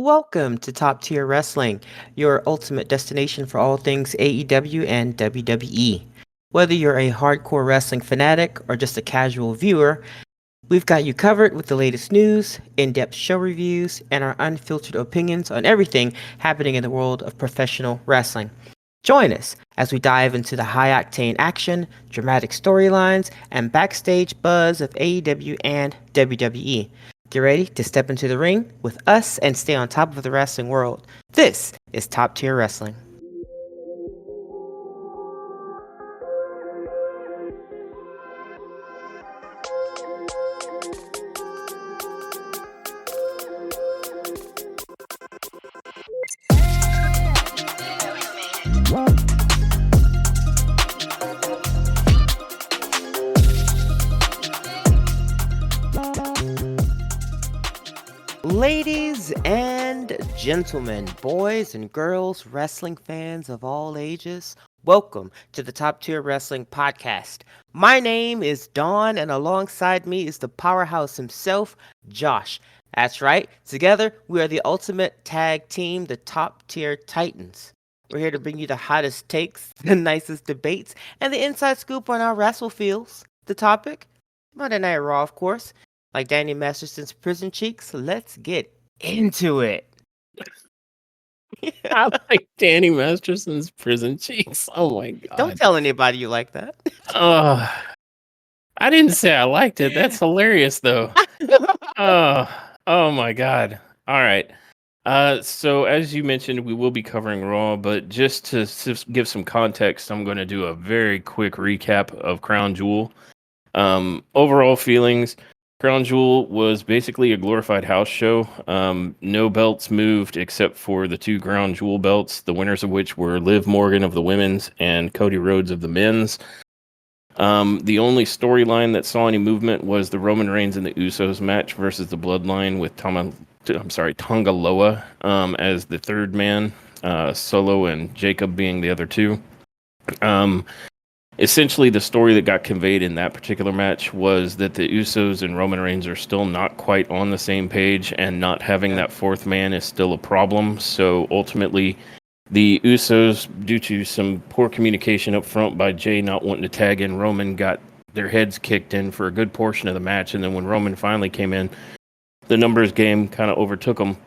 Welcome to Top Tier Wrestling, your ultimate destination for all things AEW and WWE. Whether you're a hardcore wrestling fanatic or just a casual viewer, we've got you covered with the latest news, in depth show reviews, and our unfiltered opinions on everything happening in the world of professional wrestling. Join us as we dive into the high octane action, dramatic storylines, and backstage buzz of AEW and WWE. Get ready to step into the ring with us and stay on top of the wrestling world. This is Top Tier Wrestling. Ladies and gentlemen, boys and girls, wrestling fans of all ages, welcome to the Top Tier Wrestling Podcast. My name is Dawn, and alongside me is the powerhouse himself, Josh. That's right, together we are the ultimate tag team, the Top Tier Titans. We're here to bring you the hottest takes, the nicest debates, and the inside scoop on our wrestle feels. The topic? Monday Night Raw, of course. Like Danny Masterson's prison cheeks, let's get into it. I like Danny Masterson's prison cheeks. Oh my god! Don't tell anybody you like that. Oh, I didn't say I liked it. That's hilarious, though. Oh my god! All right. So as you mentioned, we will be covering Raw, but just to give some context, I'm going to do a very quick recap of Crown Jewel. Overall feelings. Crown Jewel was basically a glorified house show. No belts moved except for the two Crown Jewel belts, the winners of which were Liv Morgan of the women's and Cody Rhodes of the men's. The only storyline that saw any movement was the Roman Reigns and the Usos match versus the Bloodline with Tonga Loa as the third man, Solo and Jacob being the other two. Essentially, the story that got conveyed in that particular match was that the Usos and Roman Reigns are still not quite on the same page, and not having that fourth man is still a problem. So ultimately, the Usos, due to some poor communication up front by Jay not wanting to tag in Roman, got their heads kicked in for a good portion of the match. And then when Roman finally came in, the numbers game kind of overtook them.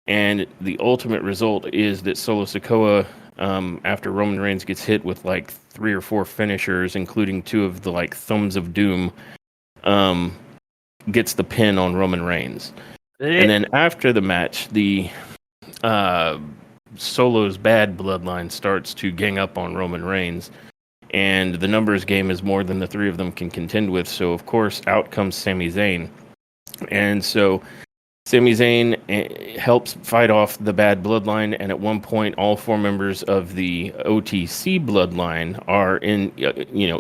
And the ultimate result is that Solo Sikoa, after Roman Reigns gets hit with like 3 or 4 finishers, including 2 of the like thumbs of doom, gets the pin on Roman Reigns. And then after the match, the Solo's bad bloodline starts to gang up on Roman Reigns, and the numbers game is more than the 3 of them can contend with. So of course, out comes Sami Zayn, and so Sami Zayn helps fight off the bad bloodline, and at one point, all 4 members of the OTC bloodline are in,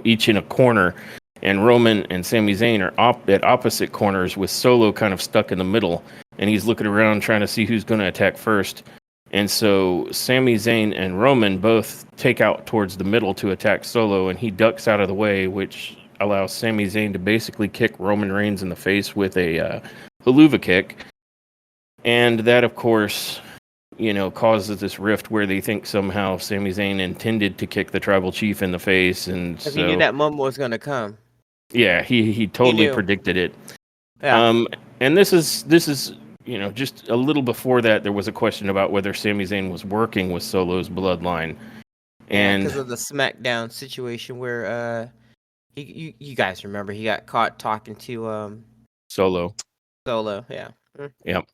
each in a corner, and Roman and Sami Zayn are at opposite corners with Solo kind of stuck in the middle, and he's looking around trying to see who's going to attack first. And so Sami Zayn and Roman both take out towards the middle to attack Solo, and he ducks out of the way, which allows Sami Zayn to basically kick Roman Reigns in the face with a haluva kick. And that, of course, causes this rift where they think somehow Sami Zayn intended to kick the tribal chief in the face, and so he knew that moment was gonna come. Yeah, he totally predicted it. Yeah. And this is just a little before that, there was a question about whether Sami Zayn was working with Solo's bloodline, and because of the SmackDown situation where you guys remember he got caught talking to Solo. Yeah. Yep.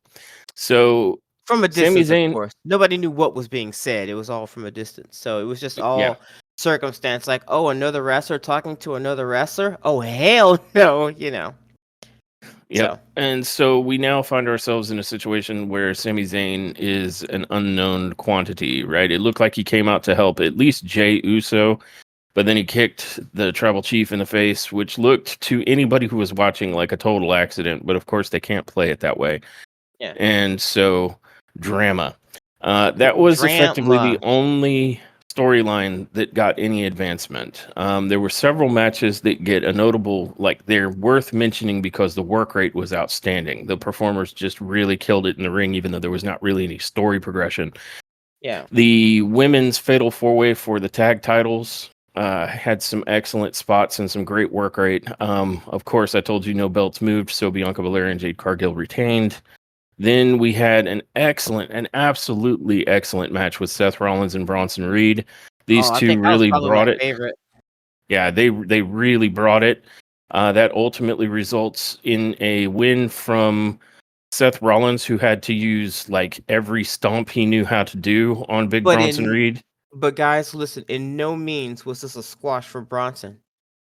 So from a distance, Sami Zayn, of course, nobody knew what was being said. It was all from a distance, so it was just all circumstance. Like, oh, another wrestler talking to another wrestler. Oh, hell no, Yep. So. And so we now find ourselves in a situation where Sami Zayn is an unknown quantity, right? It looked like he came out to help at least Jey Uso, but then he kicked the tribal chief in the face, which looked to anybody who was watching like a total accident. But of course, they can't play it that way. Yeah. And so, drama. That was effectively the only storyline that got any advancement. There were several matches that get a notable, like they're worth mentioning because the work rate was outstanding. The performers just really killed it in the ring, even though there was not really any story progression. Yeah. The women's fatal four way for the tag titles had some excellent spots and some great work rate. Of course, I told you no belts moved, so Bianca Belair and Jade Cargill retained. Then we had an absolutely excellent match with Seth Rollins and Bronson Reed. Oh, These I two think that was really probably my brought it. favorite. Yeah, they really brought it. That ultimately results in a win from Seth Rollins, who had to use like every stomp he knew how to do on Big But Bronson in Reed. but guys, listen, in no means was this a squash for Bronson.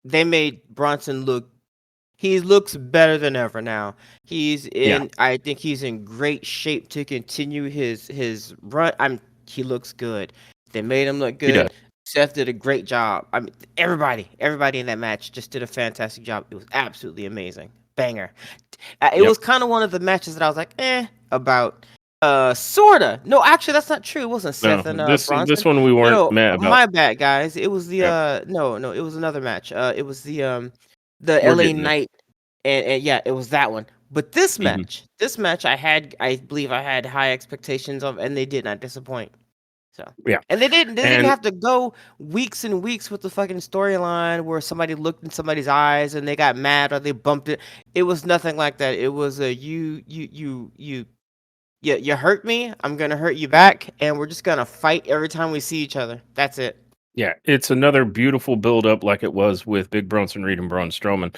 They made Bronson look he looks better than ever now. Yeah, I think he's in great shape to continue his run. He looks good. They made him look he does. good. Seth did a great job. I mean, everybody in that match just did a fantastic job. It was absolutely amazing. Banger. It Yep. was kind of one of the matches that I was like, about. Sorta. No, actually, that's not true. It wasn't No, Seth and this Bronson. one we No, weren't no, mad about. my bad, guys. It was the Yep. no, it was another match. It was the We're LA getting there. Knight, and yeah, it was that one. But Hmm. this match, I believe I had high expectations of, and they did not disappoint. So, Yeah, and they didn't and have to go weeks and weeks with the fucking storyline where somebody looked in somebody's eyes and they got mad or they bumped it. It was nothing like that. It was a you hurt me, I'm gonna hurt you back, and we're just gonna fight every time we see each other. That's it. yeah, it's another beautiful build up like it was with Big Bronson Reed and Braun Strowman.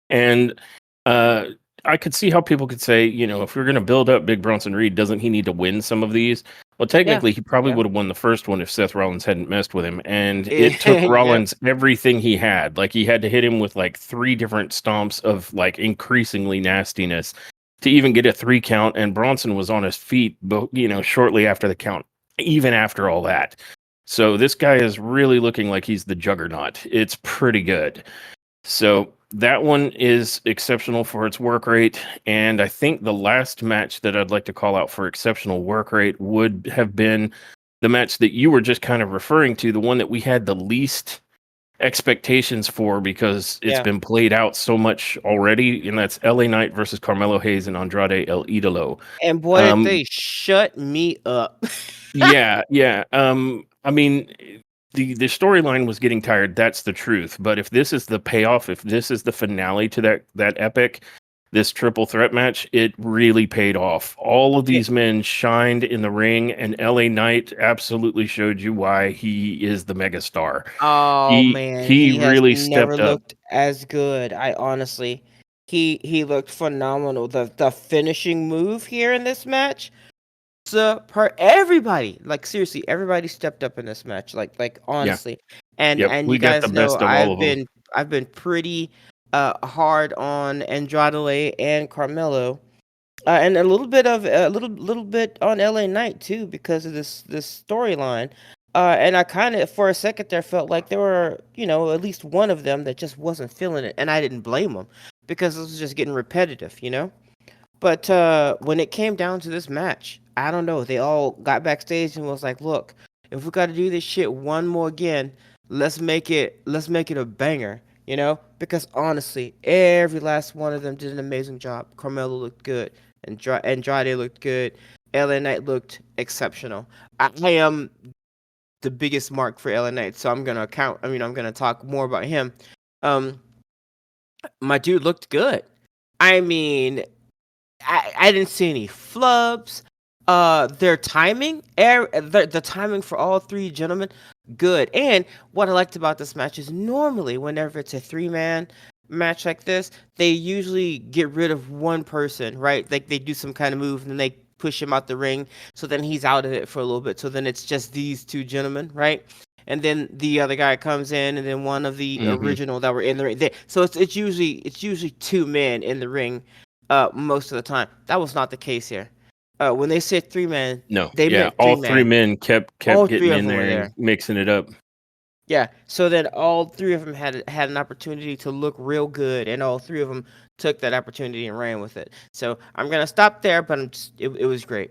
And uh, I could see how people could say, if you're going to build up Big Bronson Reed, doesn't he need to win some of these? Well, Yeah, technically, he probably yeah. would have won the first one if Seth Rollins hadn't messed with him. And it took Yeah. Rollins everything he had. Like, he had to hit him with like three different stomps of like increasingly nastiness to even get a 3 count. And Bronson was on his feet, shortly after the count, even after all that. So this guy is really looking like he's the juggernaut. It's pretty good. So that one is exceptional for its work rate. And I think the last match that I'd like to call out for exceptional work rate would have been the match that you were just kind of referring to, the one that we had the least expectations for because it's Yeah. been played out so much already. And that's LA Knight versus Carmelo Hayes and Andrade El Idolo. And boy, did Um, they shut me up. yeah, yeah. I mean, the storyline was getting tired. That's the truth. But if this is the payoff, if this is the finale to that epic, this triple threat match, it really paid off. All of Yeah. these men shined in the ring, and LA Knight absolutely showed you why he is the megastar. Oh man, He he has really never stepped up. looked as good. I honestly, he looked phenomenal. The finishing move here in this match, per everybody, like seriously, everybody stepped up in this match. Like Yeah. honestly, Yep. and you We got the guys know best of all of them. I've been pretty hard on Andrade and Carmelo. And a little bit on LA Knight too because of this storyline. And I kind of for a second there felt like there were at least one of them that just wasn't feeling it, and I didn't blame them because this was just getting repetitive. But when it came down to this match, I don't know. They all got backstage and was like, "Look, if we got to do this shit one more again, let's make it a banger." Because honestly, every last one of them did an amazing job. Carmelo looked good, and Andrade looked good. LA Knight looked exceptional. I am the biggest mark for LA Knight, so I'm gonna talk more about him. Um, my dude looked good. I mean, I didn't see any flubs. Their timing, the timing for all three gentlemen, good. And what I liked about this match is normally whenever it's a three-man match like this, they usually get rid of one person, right? Like they do some kind of move and then they push him out the ring, so then he's out of it for a little bit. So then it's just these two gentlemen, right? And then the other guy comes in, and then one of the Hmm. original that were in the ring. So it's usually two men in the ring most of the time. That was not the case here. When they said three man, No, they yeah. meant All three three man. men kept All three getting of in them were there there. and mixing it up. Yeah. So then all three of them had an opportunity to look real good, and all three of them took that opportunity and ran with it. So I'm gonna stop there, but it was great.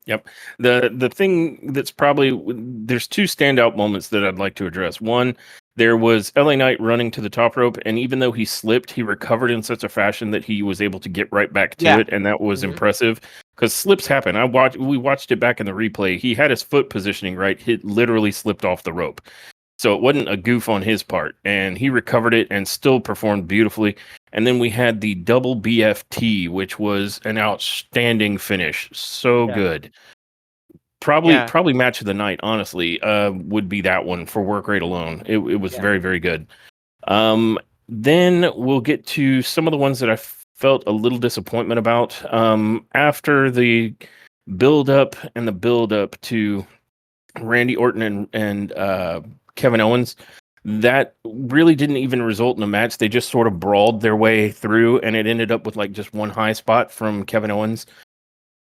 Yep. The thing that's probably there's two standout moments that I'd like to address. One, there was LA Knight running to the top rope, and even though he slipped, he recovered in such a fashion that he was able to get right back to Yeah. it, and that was Hmm. impressive. Because slips happen. We watched it back in the replay. He had his foot positioning right. He literally slipped off the rope. So it wasn't a goof on his part, and he recovered it and still performed beautifully. And then we had the double BFT, which was an outstanding finish. So Yeah. good. Probably Yeah. probably match of the night, honestly, would be that one for work rate alone. It was Yeah. very, very good. Then we'll get to some of the ones that I felt a little disappointment about. After the build up to Randy Orton and Kevin Owens, that really didn't even result in a match. They just sort of brawled their way through, and it ended up with like just one high spot from Kevin Owens.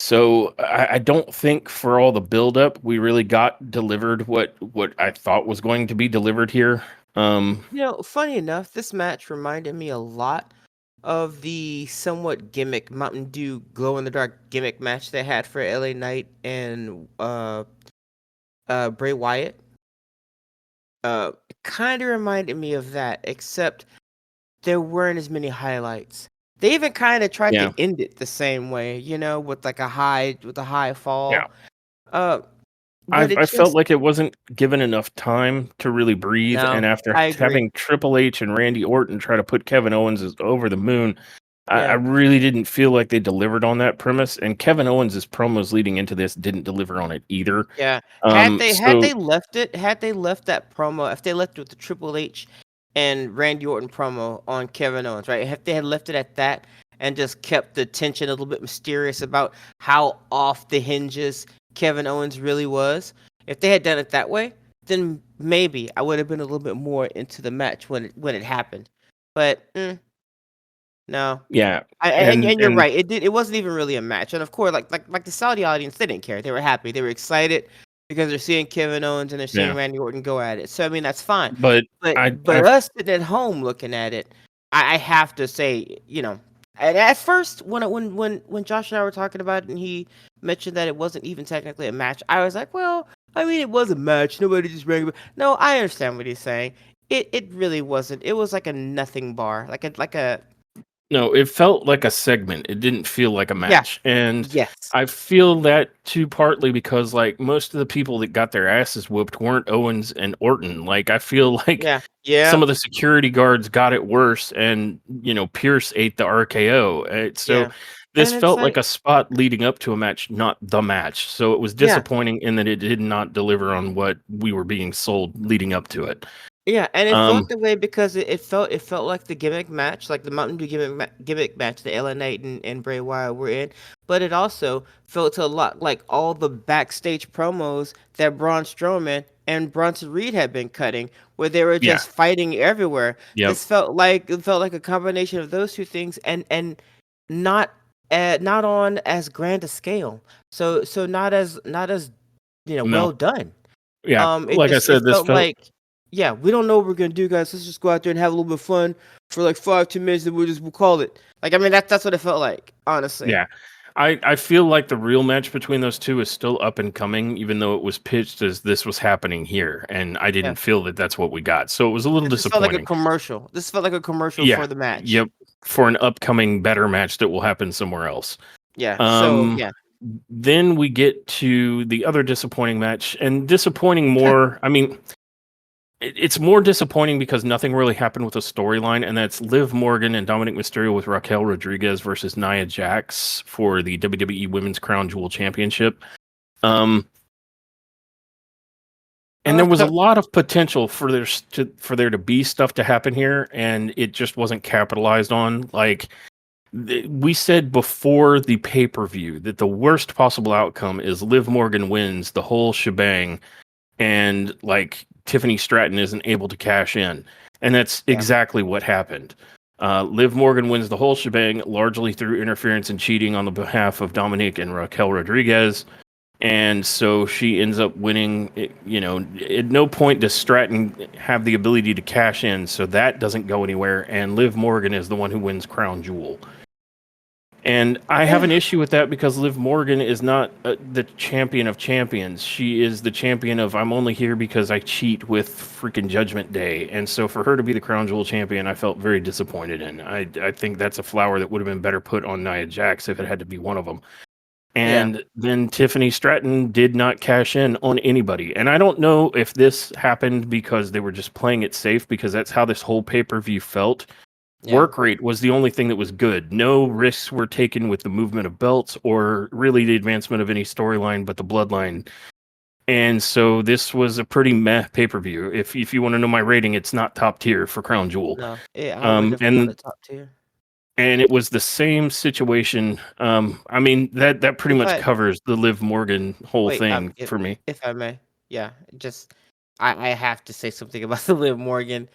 So I don't think for all the buildup we really got delivered what I thought was going to be delivered here. Funny enough, this match reminded me a lot of the somewhat gimmick Mountain Dew glow in the dark gimmick match they had for LA Knight and Bray Wyatt. Kind of reminded me of that, except there weren't as many highlights. They even kind of tried Yeah, to end it the same way, with like a high yeah. fall. Uh, but it I felt just like it wasn't given enough time to really breathe, and no, after I agree. having Triple H and Randy Orton try to put Kevin Owens over the moon, I Yeah. really didn't feel like they delivered on that premise. And Kevin Owens' promos leading into this didn't deliver on it either. Yeah. Had they So left it, had they left that promo, if they left it with the Triple H and Randy Orton promo on Kevin Owens, right? If they had left it at that and just kept the tension a little bit mysterious about how off the hinges Kevin Owens really was, if they had done it that way, then maybe I would have been a little bit more into the match when it happened. But no. yeah, And you're and right. It wasn't even really a match. And of course, like the Saudi audience, they didn't care. They were happy. They were excited because they're seeing Kevin Owens and they're seeing yeah, Randy Orton go at it. So I mean, that's fine. but But I but us sitting at home looking at it, I have to say, and at first when Josh and I were talking about it and he mentioned that it wasn't even technically a match, I was like, well, I mean, it was a match. Nobody just rang. No, I understand what he's saying. It really wasn't. It was like a nothing bar, like a No, it felt like a segment. It didn't feel like a yeah. match. And Yes. I feel that too partly because like most of the people that got their asses whooped weren't Owens and Orton. Like I feel like Yeah. some Yeah. of the security guards got it worse and Pierce ate the RKO. So Yeah. this And it's felt like like a spot leading up to a match, not the match. So it was yeah. disappointing in that it did not deliver on what we were being sold leading up to it. Yeah, and it Um felt that way because it felt like the gimmick match, like the Mountain Dew gimmick match that LA Knight and Bray Wyatt were in, but it also felt a lot like all the backstage promos that Braun Strowman and Bronson Reed had been cutting, where they were yeah. just fighting everywhere. Yep. It felt like a combination of those two things, and not not on as grand a scale. So not as No. well done. Yeah. It Like I just it said, this felt felt like, yeah, we don't know what we're gonna do, guys. Let's just go out there and have a little bit of fun for like 5, 10 minutes, and we'll call it. Like, I mean, that's what it felt like, honestly. yeah. I feel like the real match between those two is still up and coming, even though it was pitched as this was happening here, and I Yeah, didn't feel that that's what we got. So it was a little this felt like a disappointing. commercial. This felt like a commercial Yeah. for the match. Yep. For an upcoming better match that will happen somewhere else. Yeah. So Um, yeah, then we get to the other disappointing match, and disappointing more. I mean, it's more disappointing because nothing really happened with the storyline, and that's Liv Morgan and Dominic Mysterio with Raquel Rodriguez versus Nia Jax for the WWE Women's Crown Jewel Championship. Um, and there was a lot of potential for there to be stuff to happen here, and it just wasn't capitalized on. Like we said before the pay per view, that the worst possible outcome is Liv Morgan wins the whole shebang, and like Tiffany Stratton isn't able to cash in, and that's yeah, exactly what happened. Liv Morgan wins the whole shebang largely through interference and cheating on the behalf of Dominic and Raquel Rodriguez. And so she ends up winning. At no point does Stratton have the ability to cash in, so that doesn't go anywhere. And Liv Morgan is the one who wins Crown Jewel. And I have an issue with that because Liv Morgan is not the champion of champions. She is the champion of I'm only here because I cheat with freaking Judgment Day. And so for her to be the Crown Jewel champion, I felt very disappointed in. I think that's a flower that would have been better put on Nia Jax if it had to be one of them. Yeah. And then Tiffany Stratton did not cash in on anybody. And I don't know if this happened because they were just playing it safe, because that's how this whole pay-per-view felt. Yeah. Work rate was the only thing that was good. No risks were taken with the movement of belts or really the advancement of any storyline but the bloodline. And so this was a pretty meh pay-per-view. If you want to know my rating, it's not top tier for Crown Jewel. No, I wouldn't have put And it top tier. it was the same situation. I mean that pretty If much I covers the Liv Morgan whole wait, thing for me. if I may, yeah, just I have to say something about the Liv Morgan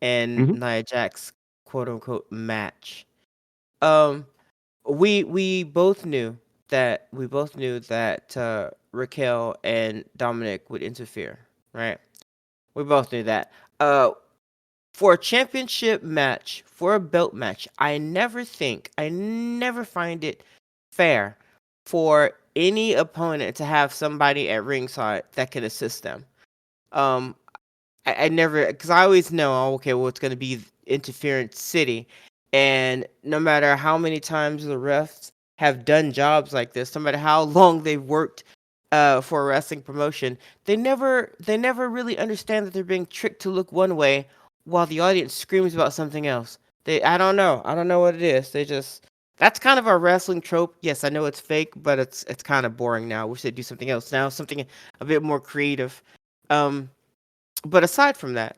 and Hmm. Nia Jax quote unquote match. Um, we both knew that Raquel and Dominic would interfere, right? We both knew that. For a championship match, for a belt match, I never find it fair for any opponent to have somebody at ringside that can assist them. Um, I never, because I always know, oh, okay, well, it's going to be Interference City. And no matter how many times the refs have done jobs like this, no matter how long they've worked for a wrestling promotion, they never really understand that they're being tricked to look one way while the audience screams about something else. I don't know what it is. That's kind of a wrestling trope. Yes, I know it's fake, but it's kind of boring now. I wish they'd do something else now, something a bit more creative. Um, but aside from that,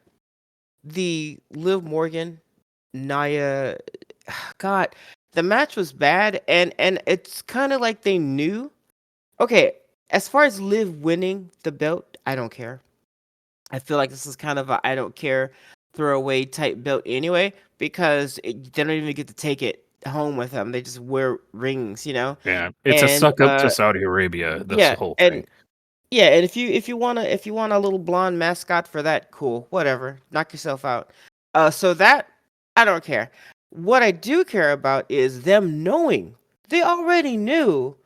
the Liv Morgan, Nia, God, the match was bad, and it's kind of like they knew. Okay, as far as Liv winning the belt, I don't care. I feel like this is kind of a I don't care throwaway type belt anyway, because they don't even get to take it home with them. They just wear rings, Yeah, it's a and suck up to Saudi Arabia. That's the yeah, whole thing. and yeah, and if you want a little blonde mascot for that, cool, whatever. Knock yourself out. So that I don't care. What I do care about is them knowing. They already knew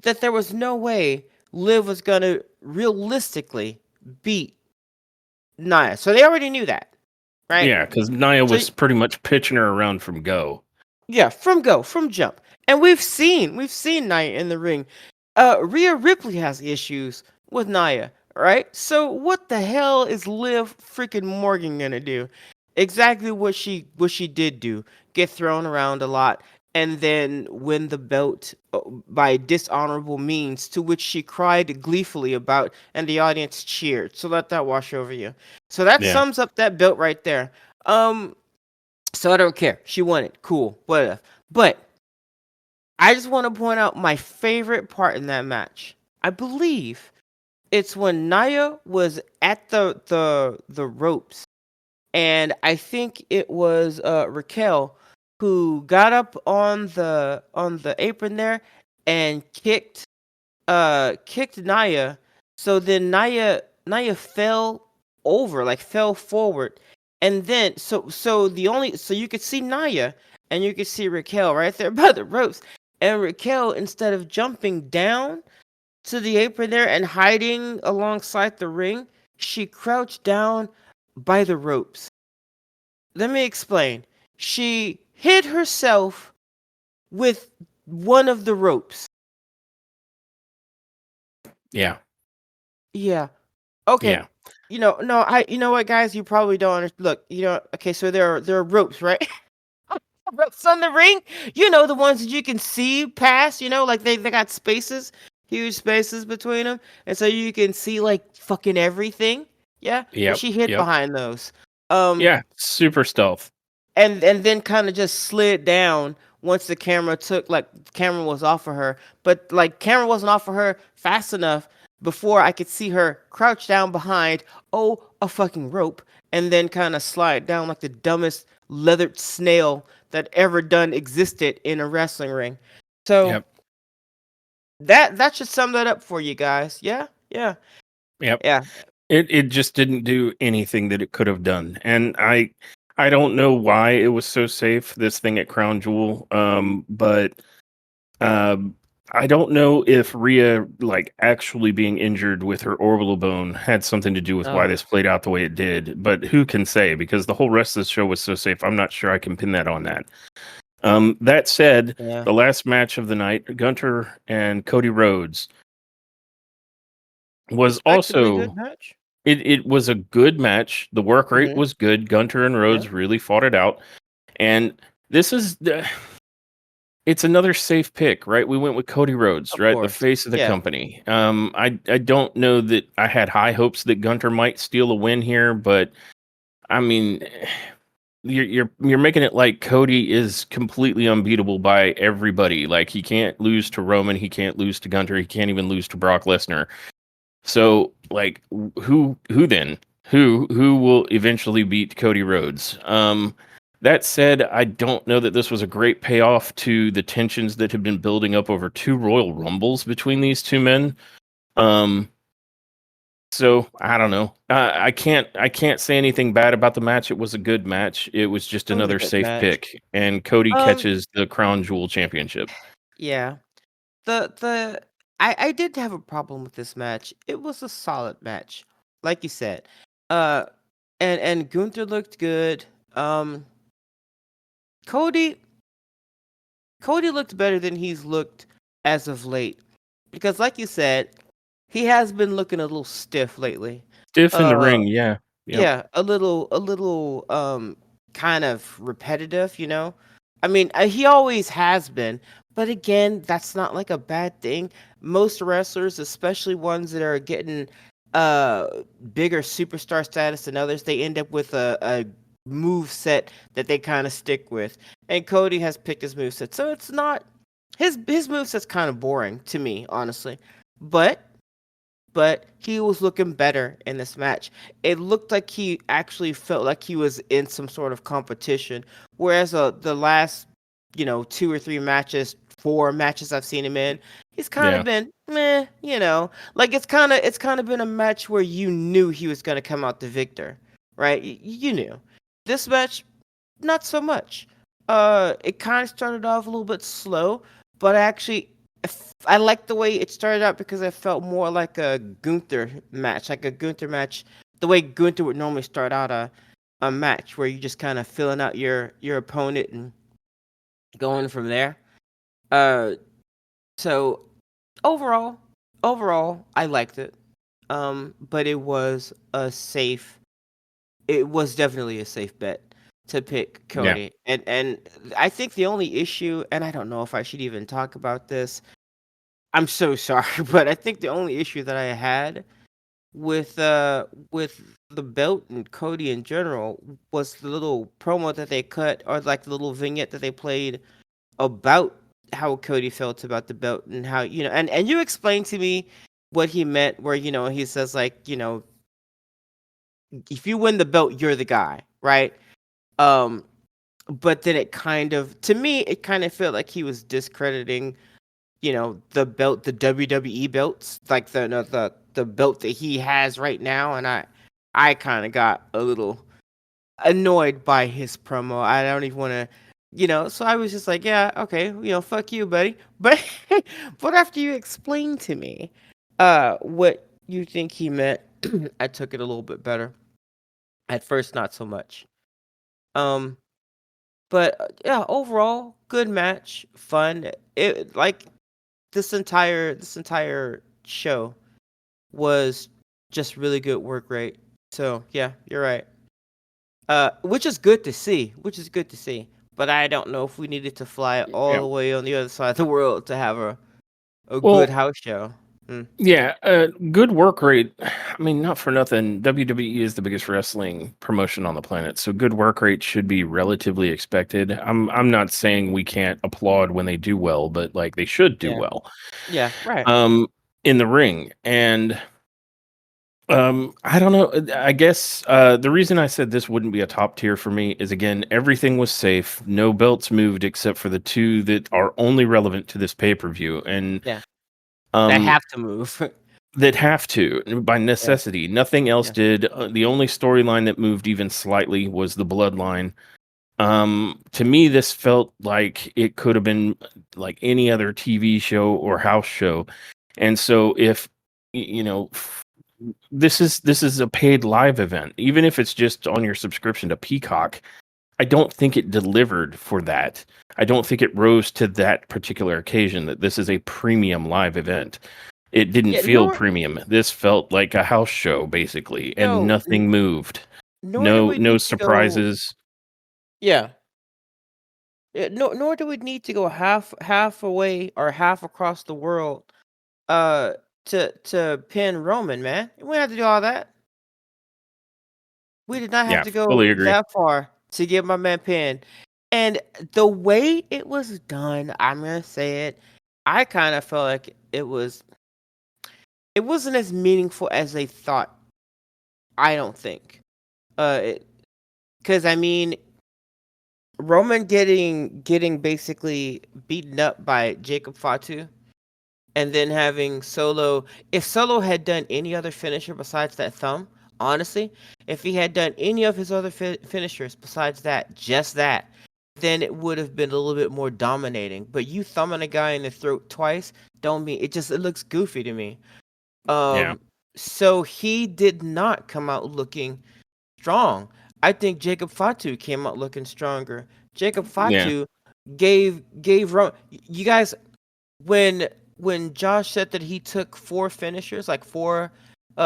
that there was no way Liv was gonna realistically beat Nia. So they already knew that, right? Yeah, because Nia So was pretty much pitching her around from go. yeah, from jump. And we've seen Nia in the ring. Rhea Ripley has issues with Nia, right? So what the hell is Liv freaking Morgan gonna do? Exactly what she did do. Get thrown around a lot and then win the belt by dishonorable means, to which she cried gleefully about and the audience cheered. So let that wash over you. So that Yeah. sums up that belt right there. So I don't care. She won it. Cool. Whatever. But I just want to point out my favorite part in that match. I believe it's when Nia was at the ropes, and I think it was Raquel who got up on the apron there and kicked Nia. So then Nia fell over, like fell forward. And then so you could see Nia and you could see Raquel right there by the ropes. And Raquel, instead of jumping down to the apron there and hiding alongside the ring, she crouched down by the ropes. Let me explain. She hid herself with one of the ropes. Yeah. Yeah. Okay. Yeah. No, you know what, guys, you probably don't understand. Look, okay, so there are ropes, right? Ropes on the ring. The ones that you can see past. Like they got spaces, huge spaces between them, and so you can see like fucking everything. Yeah. Well, Yep. she hid Yep. behind those. Um, Yeah. Super stealth. and then kind of just slid down once the camera was off of her, but like camera wasn't off of her fast enough before I could see her crouch down behind a fucking rope, and then kind of slide down like the dumbest leathered snail that ever done existed in a wrestling ring. So Yep. that should sum that up for you guys. Yeah, yeah, Yep. yeah. It just didn't do anything that it could have done. And I don't know why it was so safe, this thing at Crown Jewel. But Um, I don't know if Rhea, like, actually being injured with her orbital bone had something to do with why Oh, this played out the way it did, but who can say? Because the whole rest of the show was so safe. I'm not sure I can pin that on that. That said, yeah. the last match of the night, Gunter and Cody Rhodes, was Respectably good also match. it was a good match. The work rate Hmm. was good. Gunter and Yeah, Rhodes really fought it out. And this is it's another safe pick, right? We went with Cody Rhodes, of right? The course. face of the Yeah. company. I don't know that I had high hopes that Gunter might steal a win here, but I mean, you're making it like Cody is completely unbeatable by everybody. Like he can't lose to Roman, he can't lose to Gunter, he can't even lose to Brock Lesnar. So, like, who then? Who will eventually beat Cody Rhodes? That said, I don't know that this was a great payoff to the tensions that have been building up over two Royal Rumbles between these two men. Um, so I don't know. I can't say anything bad about the match. It was a good match. It was just It was a another good safe match. pick, and Cody Um, catches the crown jewel championship. yeah. The I did have a problem with this match. It was a solid match, like you said. Uh, and Gunther looked good. Um, Cody Cody looked better than he's looked as of late, because like you said, he has been looking a little stiff lately. Stiff in the Uh, ring, yeah, yep, Yeah, a little, kind of repetitive, you know? I mean, he always has been, but again, that's not like a bad thing. Most wrestlers, especially ones that are getting uh bigger superstar status than others, they end up with a move set that they kind of stick with. And Cody has picked his move set. So it's not his move set's kind of boring to me, honestly. But he was looking better in this match. It looked like he actually felt like he was in some sort of competition. Whereas the last, 2 or 3 matches, 4 matches I've seen him in, he's kind of yeah, been meh, like it's kind of been a match where you knew he was gonna come out the victor, right? You knew. This match, not so much. It kind of started off a little bit slow, but I like the way it started out because it felt more like a Gunther match, the way Gunther would normally start out a match where you just kind of filling out your opponent and going from there. Uh, so overall, I liked it. But it was definitely a safe bet to pick yeah. Cody. And I think the only issue, and I don't know if I should even talk about this. I'm so sorry, but I think the only issue that I had with the belt and Cody in general was the little promo that they cut, or like the little vignette that they played about how Cody felt about the belt, and how, and you explained to me what he meant, where, he says, like, if you win the belt, you're the guy, right? Um, but then to me, it kind of felt like he was discrediting, the belt, the WWE belts, like the belt that he has right now, and I kind of got a little annoyed by his promo. I don't even want to, so I was just like, yeah, okay, fuck you, buddy. But but after you explained to me what you think he meant, I took it a little bit better. At first, not so much. Um, but yeah, overall, good match, fun. It like this entire show was just really good work rate. So yeah, you're right. Which is good to see. Which is good to see. But I don't know if we needed to fly all Yeah. the way on the other side of the world to have a good Well, house show. Mm, yeah, good work rate. I mean, not for nothing. WWE is the biggest wrestling promotion on the planet, so good work rate should be relatively expected. I'm not saying we can't applaud when they do well, but like they should do yeah. well. Yeah. Right. Um, in the ring, and I don't know. I guess the reason I said this wouldn't be a top tier for me is again everything was safe. No belts moved except for the two that are only relevant to this pay per view, and Yeah. That um have to move. that have to by Yeah. necessity. Nothing else Yeah. did. The only storyline that moved even slightly was the bloodline. To me, this felt like it could have been like any other TV show or house show. And so if this is a paid live event, even if it's just on your subscription to Peacock, I don't think it delivered for that. I don't think it rose to that particular occasion that this is a premium live event. It didn't Yeah, feel premium. This felt like a house show basically, and no, nothing moved. nor do No we no need to go. surprises. Yeah, nor do we need to go half away or half across the world, uh, to pin Roman, man. We don't have to do all that. We did not have Yeah, to go fully agree. that far to get my man pinned. And the way it was done, I'm gonna say it, I kind of felt like it wasn't as meaningful as they thought. I don't think. Because I mean, Roman getting basically beaten up by Jacob Fatu, and then having Solo. If Solo had done any other finisher besides that thumb, honestly, if he had done any of his other finishers besides that, just that, then it would have been a little bit more dominating. But you thumbing a guy in the throat twice don't mean it looks goofy to me. Yeah. Um, so he did not come out looking strong. I think Jacob Fatu came out looking stronger. Jacob Yeah. Fatu gave Ro- you guys when Josh said that he took four finishers, like four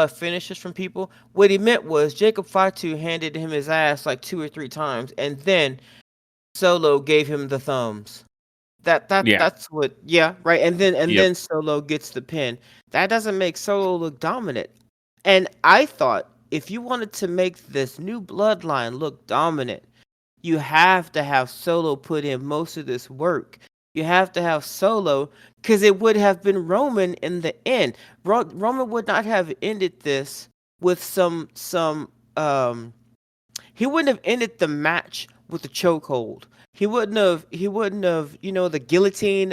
finishes from people, what he meant was Jacob Fatu handed him his ass like two or three times, and then Solo gave him the thumbs. Yeah. That's what, yeah, right. And then Yep. Solo gets the pin. That doesn't make Solo look dominant. And I thought if you wanted to make this new bloodline look dominant, you have to have Solo put in most of this work. You have to have Solo, because it would have been Roman in the end. Roman would not have ended this with some he wouldn't have ended the match with the chokehold. He wouldn't have the guillotine.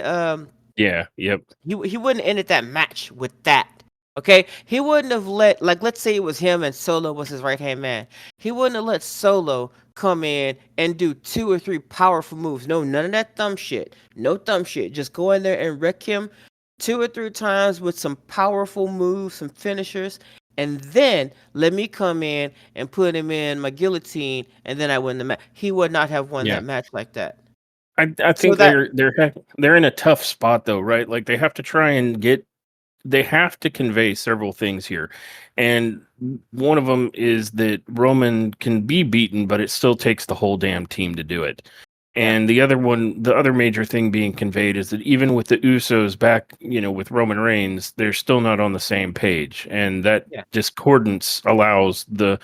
Yeah. Yep. He wouldn't ended that match with that. Okay, he wouldn't have let, like, let's say it was him and Solo was his right hand man. He wouldn't have let Solo come in and do two or three powerful moves. No, none of that thumb shit. No thumb shit. Just go in there and wreck him two or three times with some powerful moves, some finishers, and then let me come in and put him in my guillotine, and then I win the match. He would not have won Yeah. that match like that. I So think that they're in a tough spot though, right? Like they have to convey several things here. And one of them is that Roman can be beaten, but it still takes the whole damn team to do it. yeah, And the other major thing being conveyed is that even with the Usos back, with Roman Reigns, they're still not on the same page. And that yeah, discordance allows the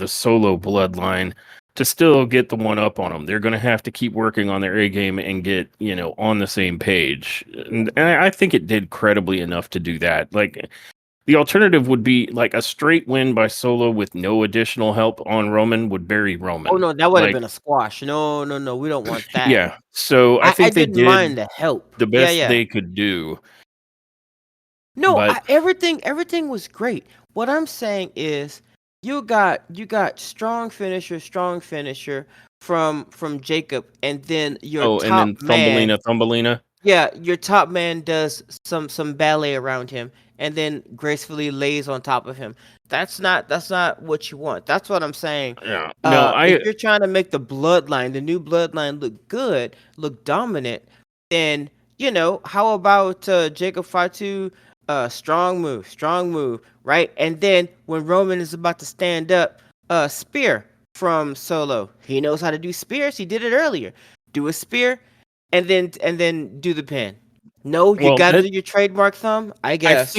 Solo bloodline to still get the one up on them. They're going to have to keep working on their A game and get, on the same page. And I think it did credibly enough to do that. Like the alternative would be like a straight win by Solo with no additional help on Roman would bury oh Roman. no, that would have Like, been a squash. No, no, no, we don't want that. yeah. So I I think they didn't did mind the help. the Yeah, best yeah. they could do. No, But everything was great. What I'm saying is you got strong finisher from Jacob, and then your oh, and top then man. Thumbelina. Yeah, your top man does some ballet around him, and then gracefully lays on top of him. That's not what you want. That's what I'm saying. Yeah. No, If I you're trying to make the new bloodline look good, look dominant, then how about Jacob Fatu? Strong move, right? And then when Roman is about to stand up, spear from Solo. He knows how to do spears. He did it earlier. Do a spear, and then do the pin. No, you well got to that do your trademark thumb, I guess.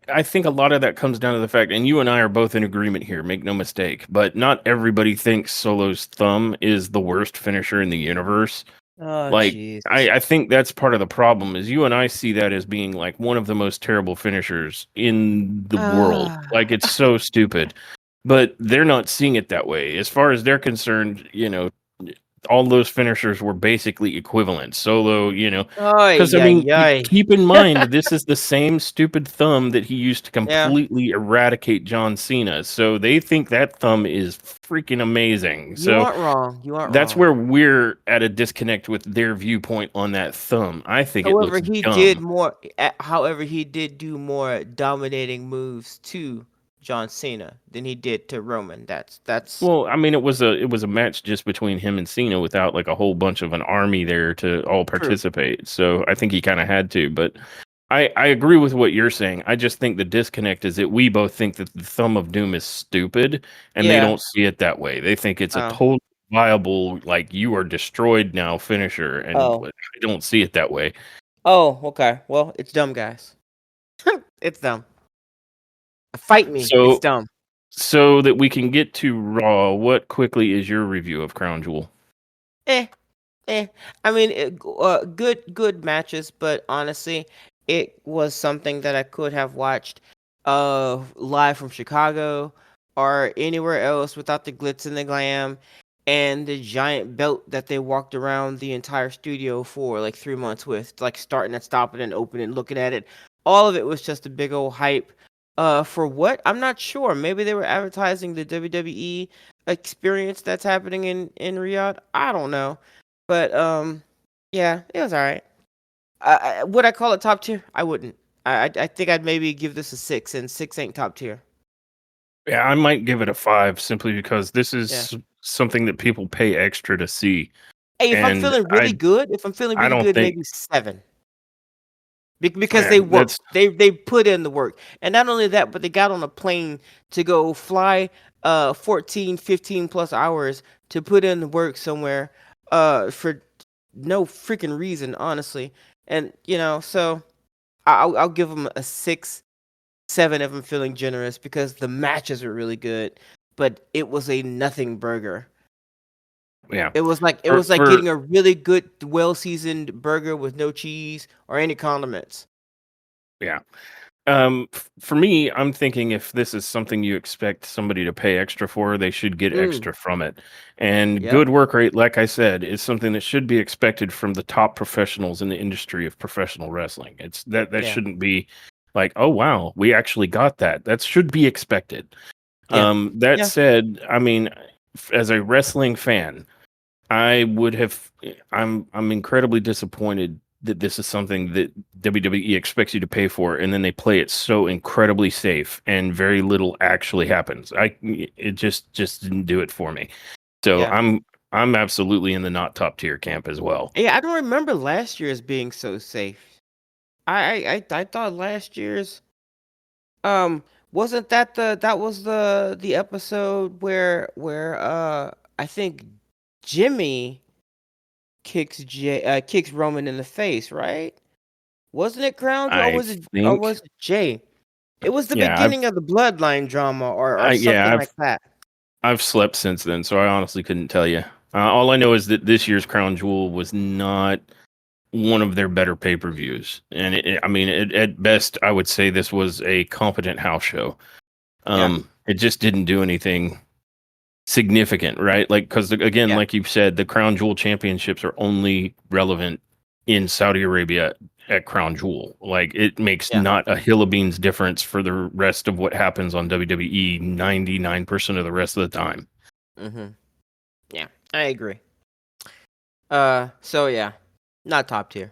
I think a lot of that comes down to the fact, and you and I are both in agreement here, make no mistake, but not everybody thinks Solo's thumb is the worst finisher in the universe. Oh, Like jeez. I think that's part of the problem is you and I see that as being like one of the most terrible finishers in the world. Ah, Like it's so stupid. But they're not seeing it that way. As far as they're concerned, all those finishers were basically equivalent. Solo, Ay, because I ay, mean, ay. keep in mind this is the same stupid thumb that he used to Yeah, completely eradicate John Cena. So they think that thumb is freaking amazing. you So aren't wrong. You aren't that's wrong. where we're at a disconnect with their viewpoint on that thumb. I think it However, looks he did dumb. more. However, he did do more dominating moves to John Cena than he did to Roman. That's Well, I mean, it was a match just between him and Cena without like a whole bunch of an army there to all true. participate. So I think he kind of had to. But I agree with what you're saying. I just think the disconnect is that we both think that the Thumb of Doom is stupid, and they Yeah. don't see it that way. They think it's a Oh. total viable, like you are destroyed now finisher, and Oh. I don't see it that way. Oh. Okay. Well, it's dumb, guys. It's dumb. Fight me. It's So dumb. so that we can get to Raw, what quickly is your review of Crown Jewel? Eh. Eh, I mean, good matches, but honestly, it was something that I could have watched, live from Chicago or anywhere else without the glitz and the glam and the giant belt that they walked around the entire studio for like 3 months with, like starting and stopping and opening, looking at it. All of it was just a big old hype. For what? I'm not sure. Maybe they were advertising the WWE experience that's happening in Riyadh. I don't know. But yeah, it was all right. Would I call it top tier? I wouldn't. I think I'd maybe give this a 6, and 6 ain't top tier. Yeah, I might give it a 5 simply because this Yeah. is something that people pay extra to see, Hey, and if I'm feeling I really don't good, think maybe 7. Because they man, worked. They put in the work. And not only that, but they got on a plane to go fly 14, 15 plus hours to put in the work somewhere for no freaking reason, honestly. And so I'll give them a 6, 7 if I'm feeling generous because the matches were really good, but it was a nothing burger. yeah. It was like For getting a really good, well seasoned burger with no cheese or any condiments. yeah. For me, I'm thinking if this is something you expect somebody to pay extra for, they should get Mm, extra from it. And yep, good work rate, like I said, is something that should be expected from the top professionals in the industry of professional wrestling. It's that yeah, shouldn't be like, oh wow, we actually got that. That should be expected. yeah, That yeah, said, I mean, as a wrestling fan, I would have. I'm incredibly disappointed that this is something that WWE expects you to pay for, and then they play it so incredibly safe, and very little actually happens. It just didn't do it for me. So yeah. I'm absolutely in the not top tier camp as well. Yeah, I don't remember last year's being so safe. I thought last year's um wasn't that was the episode where I think Jimmy kicks Roman in the face, right? Wasn't it Crown Jewel, or I was think, it Jay? It was the yeah, beginning of the bloodline drama or yeah, something like that. I've slept since then, so I honestly couldn't tell you. All I know is that this year's Crown Jewel was not one of their better pay-per-views, and I mean, at best, I would say this was a competent house show. Yeah, It just didn't do anything significant, right? Like, because again, yeah, like you said, the Crown Jewel championships are only relevant in Saudi Arabia at Crown Jewel. Like, it makes yeah. not a hill of beans difference for the rest of what happens on WWE 99% of the rest of the time. Mhm. Yeah, I agree. So yeah, not top tier.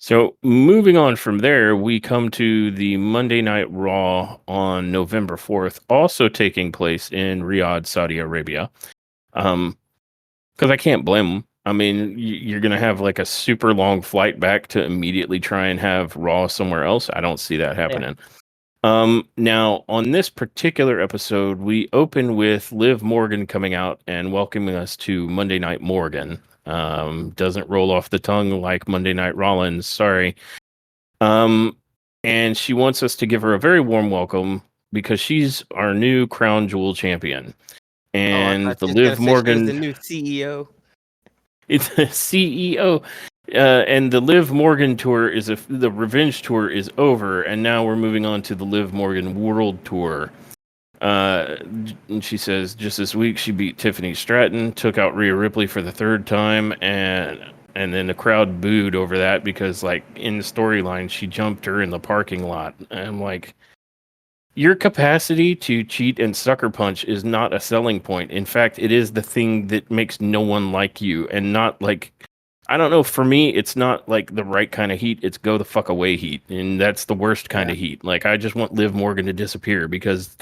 So, moving on from there, we come to the Monday Night Raw on November 4th, also taking place in Riyadh, Saudi Arabia. Um, because I can't blame them. I mean, you're going to have like a super long flight back to immediately try and have Raw somewhere else. I don't see that Yeah. happening. Now on this particular episode, we open with Liv Morgan coming out and welcoming us to Monday Night Morgan. Doesn't roll off the tongue like Monday Night Rollins. Sorry. Um, and she wants us to give her a very warm welcome because she's our new Crown Jewel champion. Oh, I And thought the you was gonna Liv say she was the Morgan, new CEO. it's a CEO. And the Liv Morgan tour the Revenge tour is over, and now we're moving on to the Liv Morgan World Tour. And she says just this week she beat Tiffany Stratton, took out Rhea Ripley for the third time, and then the crowd booed over that because like in the storyline she jumped her in the parking lot. And I'm like, your capacity to cheat and sucker punch is not a selling point. In fact, it is the thing that makes no one like you, and not like, I don't know. For me, it's not like the right kind of heat. It's go the fuck away heat, and that's the worst kind Yeah. of heat. Like I just want Liv Morgan to disappear because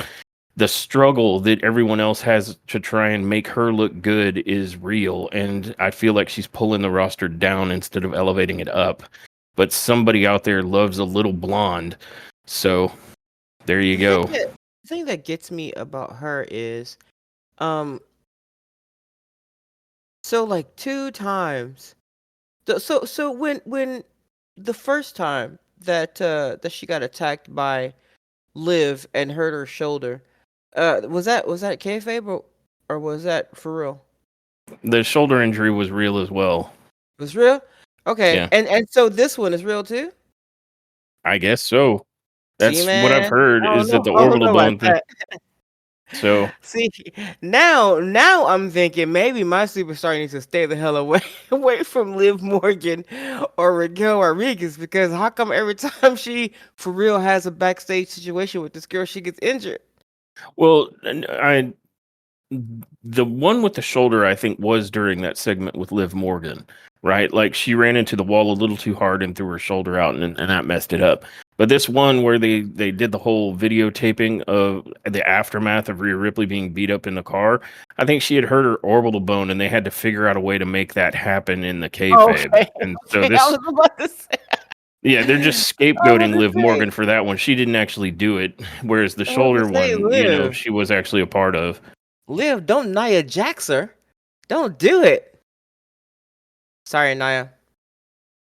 the struggle that everyone else has to try and make her look good is real, and I feel like she's pulling the roster down instead of elevating it up. But somebody out there loves a little blonde, so there you The thing go. that the thing that gets me about her is, um, so like 2 times. So when the first time that she got attacked by Liv and hurt her shoulder, was that kayfabe or was that for real? The shoulder injury was real as well. It was real. Okay, Yeah, and so this one is real too. I guess so. See, That's what I've man, heard I don't is that know. the I don't orbital know about bone thing. that. So, See, now I'm thinking maybe my superstar needs to stay the hell away away from Liv Morgan or Raquel Rodriguez, because how come every time she for real has a backstage situation with this girl she gets injured? well, I the one with the shoulder, I think, was during that segment with Liv Morgan, right? Like she ran into the wall a little too hard and threw her shoulder out, and that messed it up. But this one where they did the whole videotaping of the aftermath of Rhea Ripley being beat up in the car, I think she had hurt her orbital bone, and they had to figure out a way to make that happen in the Oh, kayfabe. okay, And so okay, I this, was about to say. yeah, they're just I was scapegoating about Liv to say. Morgan for that one. She didn't actually do it, whereas the I was about shoulder to say, one, Liv, she was actually a part of. Liv, don't Nia Jax her. Don't do it. Sorry, Nia.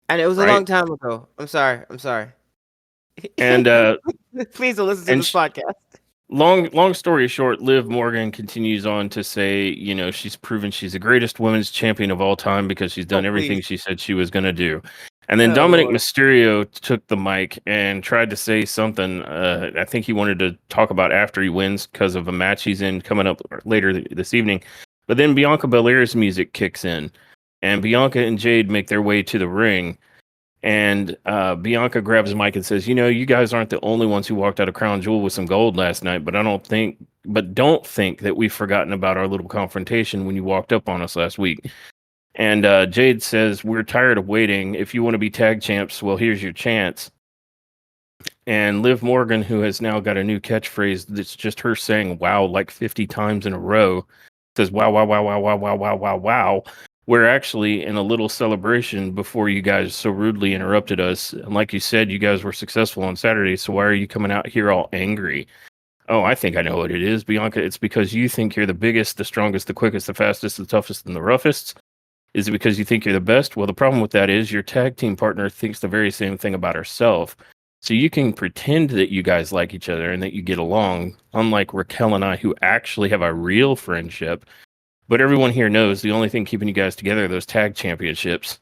And it was a Right? long time ago. I'm sorry. I'm sorry. And Please don't listen to and this podcast. long story short, Liv Morgan continues on to say, she's proven she's the greatest women's champion of all time because she's Oh, done everything please. she said she was going to do. And then Oh, Dominic Lord. Mysterio took the mic and tried to say something. I think he wanted to talk about after he wins because of a match he's in coming up later this evening. But then Bianca Belair's music kicks in, and Bianca and Jade make their way to the ring. And Bianca grabs the mic and says, you guys aren't the only ones who walked out of Crown Jewel with some gold last night, but don't think that we've forgotten about our little confrontation when you walked up on us last week. And Jade says, we're tired of waiting. If you want to be tag champs, well, here's your chance. And Liv Morgan, who has now got a new catchphrase that's just her saying wow like 50 times in a row, says wow, wow, wow, wow, wow, wow, wow, wow, wow. We're actually in a little celebration before you guys so rudely interrupted us. And like you said, you guys were successful on Saturday, so why are you coming out here all angry? Oh, I think I know what it is, Bianca. It's because you think you're the biggest, the strongest, the quickest, the fastest, the toughest, and the roughest. Is it because you think you're the best? Well, the problem with that is your tag team partner thinks the very same thing about herself. So you can pretend that you guys like each other and that you get along, unlike Raquel and I, who actually have a real friendship. But everyone here knows the only thing keeping you guys together are those tag championships.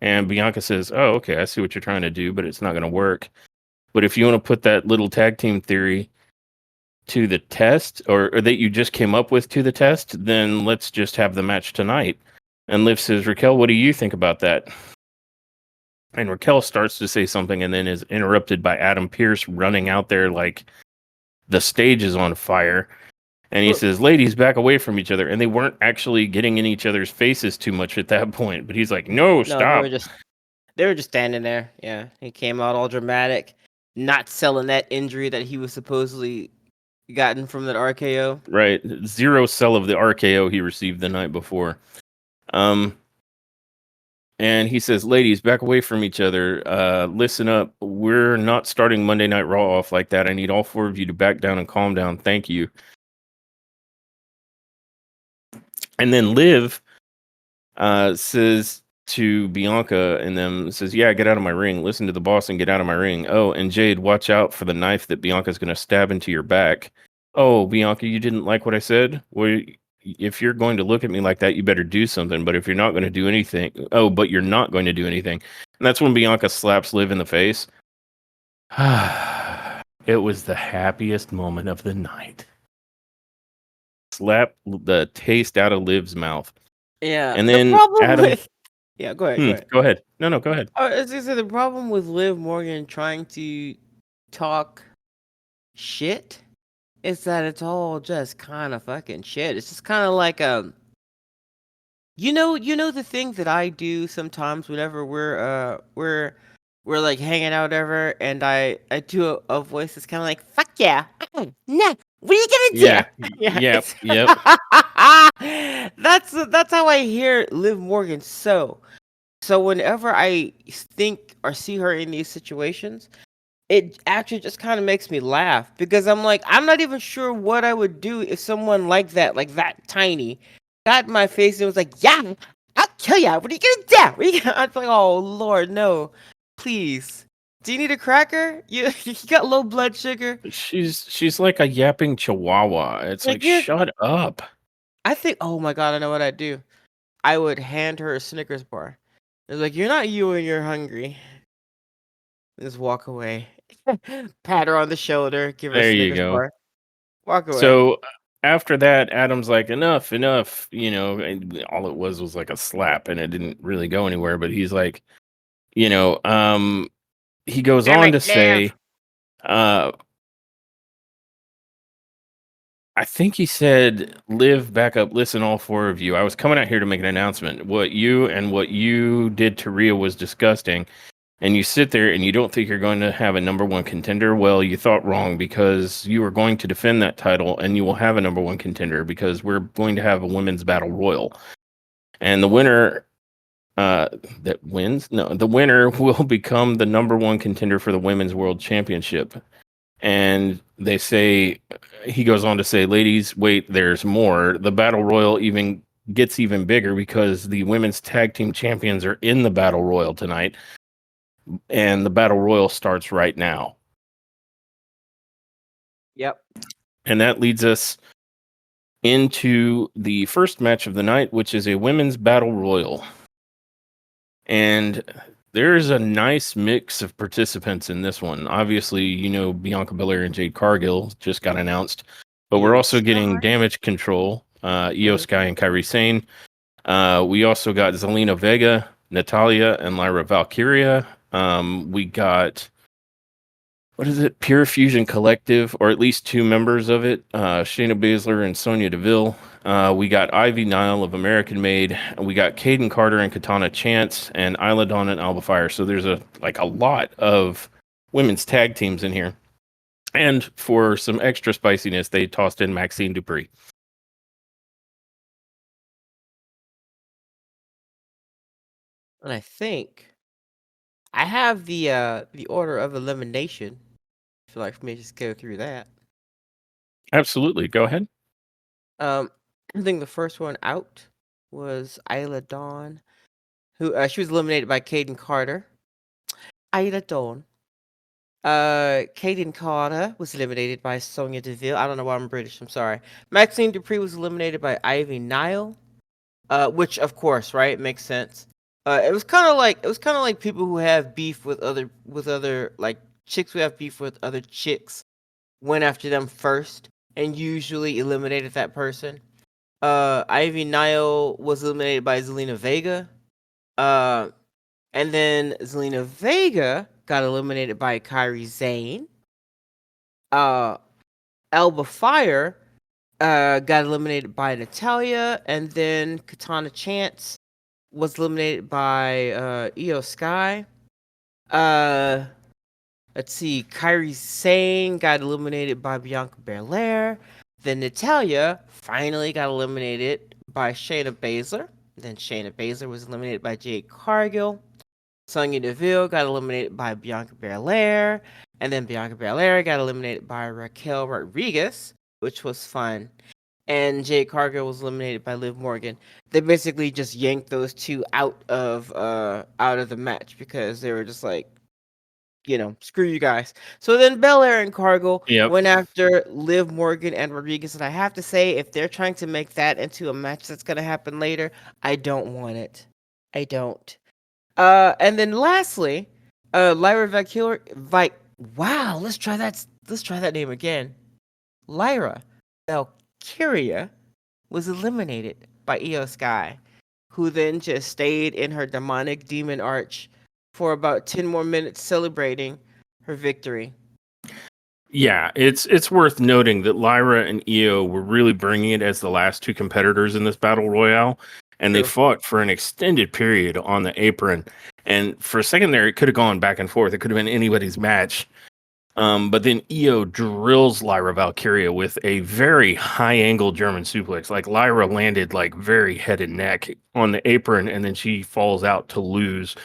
And Bianca says, oh, okay, I see what you're trying to do, but it's not going to work. But if you want to put that little tag team theory to the test, or that you just came up with to the test, then let's just have the match tonight. And Liv says, Raquel, what do you think about that? And Raquel starts to say something and then is interrupted by Adam Pearce running out there like the stage is on fire. And he Well, says, ladies, back away from each other. And they weren't actually getting in each other's faces too much at that point. But he's like, no, no, they were stop. just they were just standing there. Yeah, he came out all dramatic, not selling that injury that he was supposedly gotten from that RKO. Right. Zero sell of the RKO he received the night before. Um, And he says, ladies, back away from each other. Listen up. We're not starting Monday Night Raw off like that. I need all four of you to back down and calm down. Thank you. And then Liv says to Bianca and them, says, yeah, get out of my ring. Listen to the boss and get out of my ring. Oh, and Jade, watch out for the knife that Bianca's going to stab into your back. Oh, Bianca, you didn't like what I said? Well, if you're going to look at me like that, you better do something. But if you're not going to do anything, oh, but you're not going to do anything. And that's when Bianca slaps Liv in the face. It was the happiest moment of the night. slap the taste out of Liv's mouth. Yeah, And the then problem Adam, with yeah, go ahead, go ahead. go ahead. No, go ahead. As I said, the problem with Liv Morgan trying to talk shit is that it's all just kind of fucking shit. It's just kind of like you know the thing that I do sometimes whenever we're like hanging out ever, and I do a voice that's kind of like fuck yeah, nah, what are you gonna Yeah. do? Yeah, Yep. it's Yep. that's how I hear Liv Morgan. So whenever I think or see her in these situations, it actually just kind of makes me laugh because I'm like, I'm not even sure what I would do if someone like that tiny, got in my face and was like, "Yeah, I'll kill ya. What are you gonna do? What are you gonna?" I'm like, "Oh Lord, no, please. Do you need a cracker? You you got low blood sugar? She's like a yapping chihuahua. It's Like like, you're." shut up. I think, oh my God, I know what I'd do. I would hand her a Snickers bar. It's like, "You're not you when you're hungry." Just walk away. Pat her on the shoulder, give her a There you Snickers go. bar, walk away. So after that, Adam's like, enough, enough. And all it was like a slap, and it didn't really go anywhere. But he's like, you know, um, he goes Damn on it, to Liv. say, uh, I think he said, "Live back up. Listen, all four of you. I was coming out here to make an announcement. What you did to Rhea was disgusting. And you sit there and you don't think you're going to have a number one contender. Well, you thought wrong because you are going to defend that title and you will have a number one contender because we're going to have a women's battle royal. And the winner that wins, no, the winner will become the number one contender for the women's world championship." And they say, he goes on to say, ladies, wait, there's more. The battle royal even gets even bigger because the women's tag team champions are in the battle royal tonight, and the battle royal starts right now. Yep. And that leads us into the first match of the night, which is a women's battle royal. And there's a nice mix of participants in this one. Obviously, Bianca Belair and Jade Cargill just got announced, but we're Io also getting Sky. Damage Control, Io Mhm. Sky and Kairi Sane. We also got Zelina Vega, Natalia, and Lyra Valkyria. We got, what is it? Pure Fusion Collective, or at least two members of it, Shayna Baszler and Sonya Deville. We got Ivy Nile of American Made. We got Caden Carter and Katana Chance, and Isla Dawn and Alba Fire. So there's a lot of women's tag teams in here. And for some extra spiciness, they tossed in Maxine Dupree. And I think I have the order of elimination. If you'd like for me to just go through that. Absolutely. Go ahead. I think the first one out was Isla Dawn, who she was eliminated by Caden Carter. Isla Dawn. Caden Carter was eliminated by Sonya Deville. I don't know why I'm British. I'm sorry. Maxine Dupree was eliminated by Ivy Nile. Which of course, right, makes sense. It was kind of like people who have beef with other like chicks who have beef with other chicks went after them first and usually eliminated that person. Ivy Nile was eliminated by Zelina Vega. Uh, and then Zelina Vega got eliminated by Kyrie Zane. Uh, Elba Fire got eliminated by Natalia, and then Katana Chance was eliminated by Io Sky. Uh, let's see, Kyrie Sane got eliminated by Bianca Belair. Then Natalia finally got eliminated by Shayna Baszler. Then Shayna Baszler was eliminated by Jade Cargill. Sonya Deville got eliminated by Bianca Belair. And then Bianca Belair got eliminated by Raquel Rodriguez, which was fun. And Jade Cargill was eliminated by Liv Morgan. They basically just yanked those two out of the match because they were just like, screw you guys. So then Belair and Cargill Yep. went after Liv Morgan and Rodriguez, and I have to say, if they're trying to make that into a match that's gonna happen later, I don't want it. I don't. And then lastly, Lyra Valkyria. Wow, let's try that. Let's try that name again. Lyra Valkyria was eliminated by Io Sky, who then just stayed in her demonic demon arch for about 10 more minutes celebrating her victory. Yeah, it's worth noting that Lyra and Io were really bringing it as the last two competitors in this battle royale, and they True. fought for an extended period on the apron. And for a second there, it could have gone back and forth. It could have been anybody's match. But then Io drills Lyra Valkyria with a very high angle German suplex. Like Lyra landed like very head and neck on the apron, and then she falls out to lose.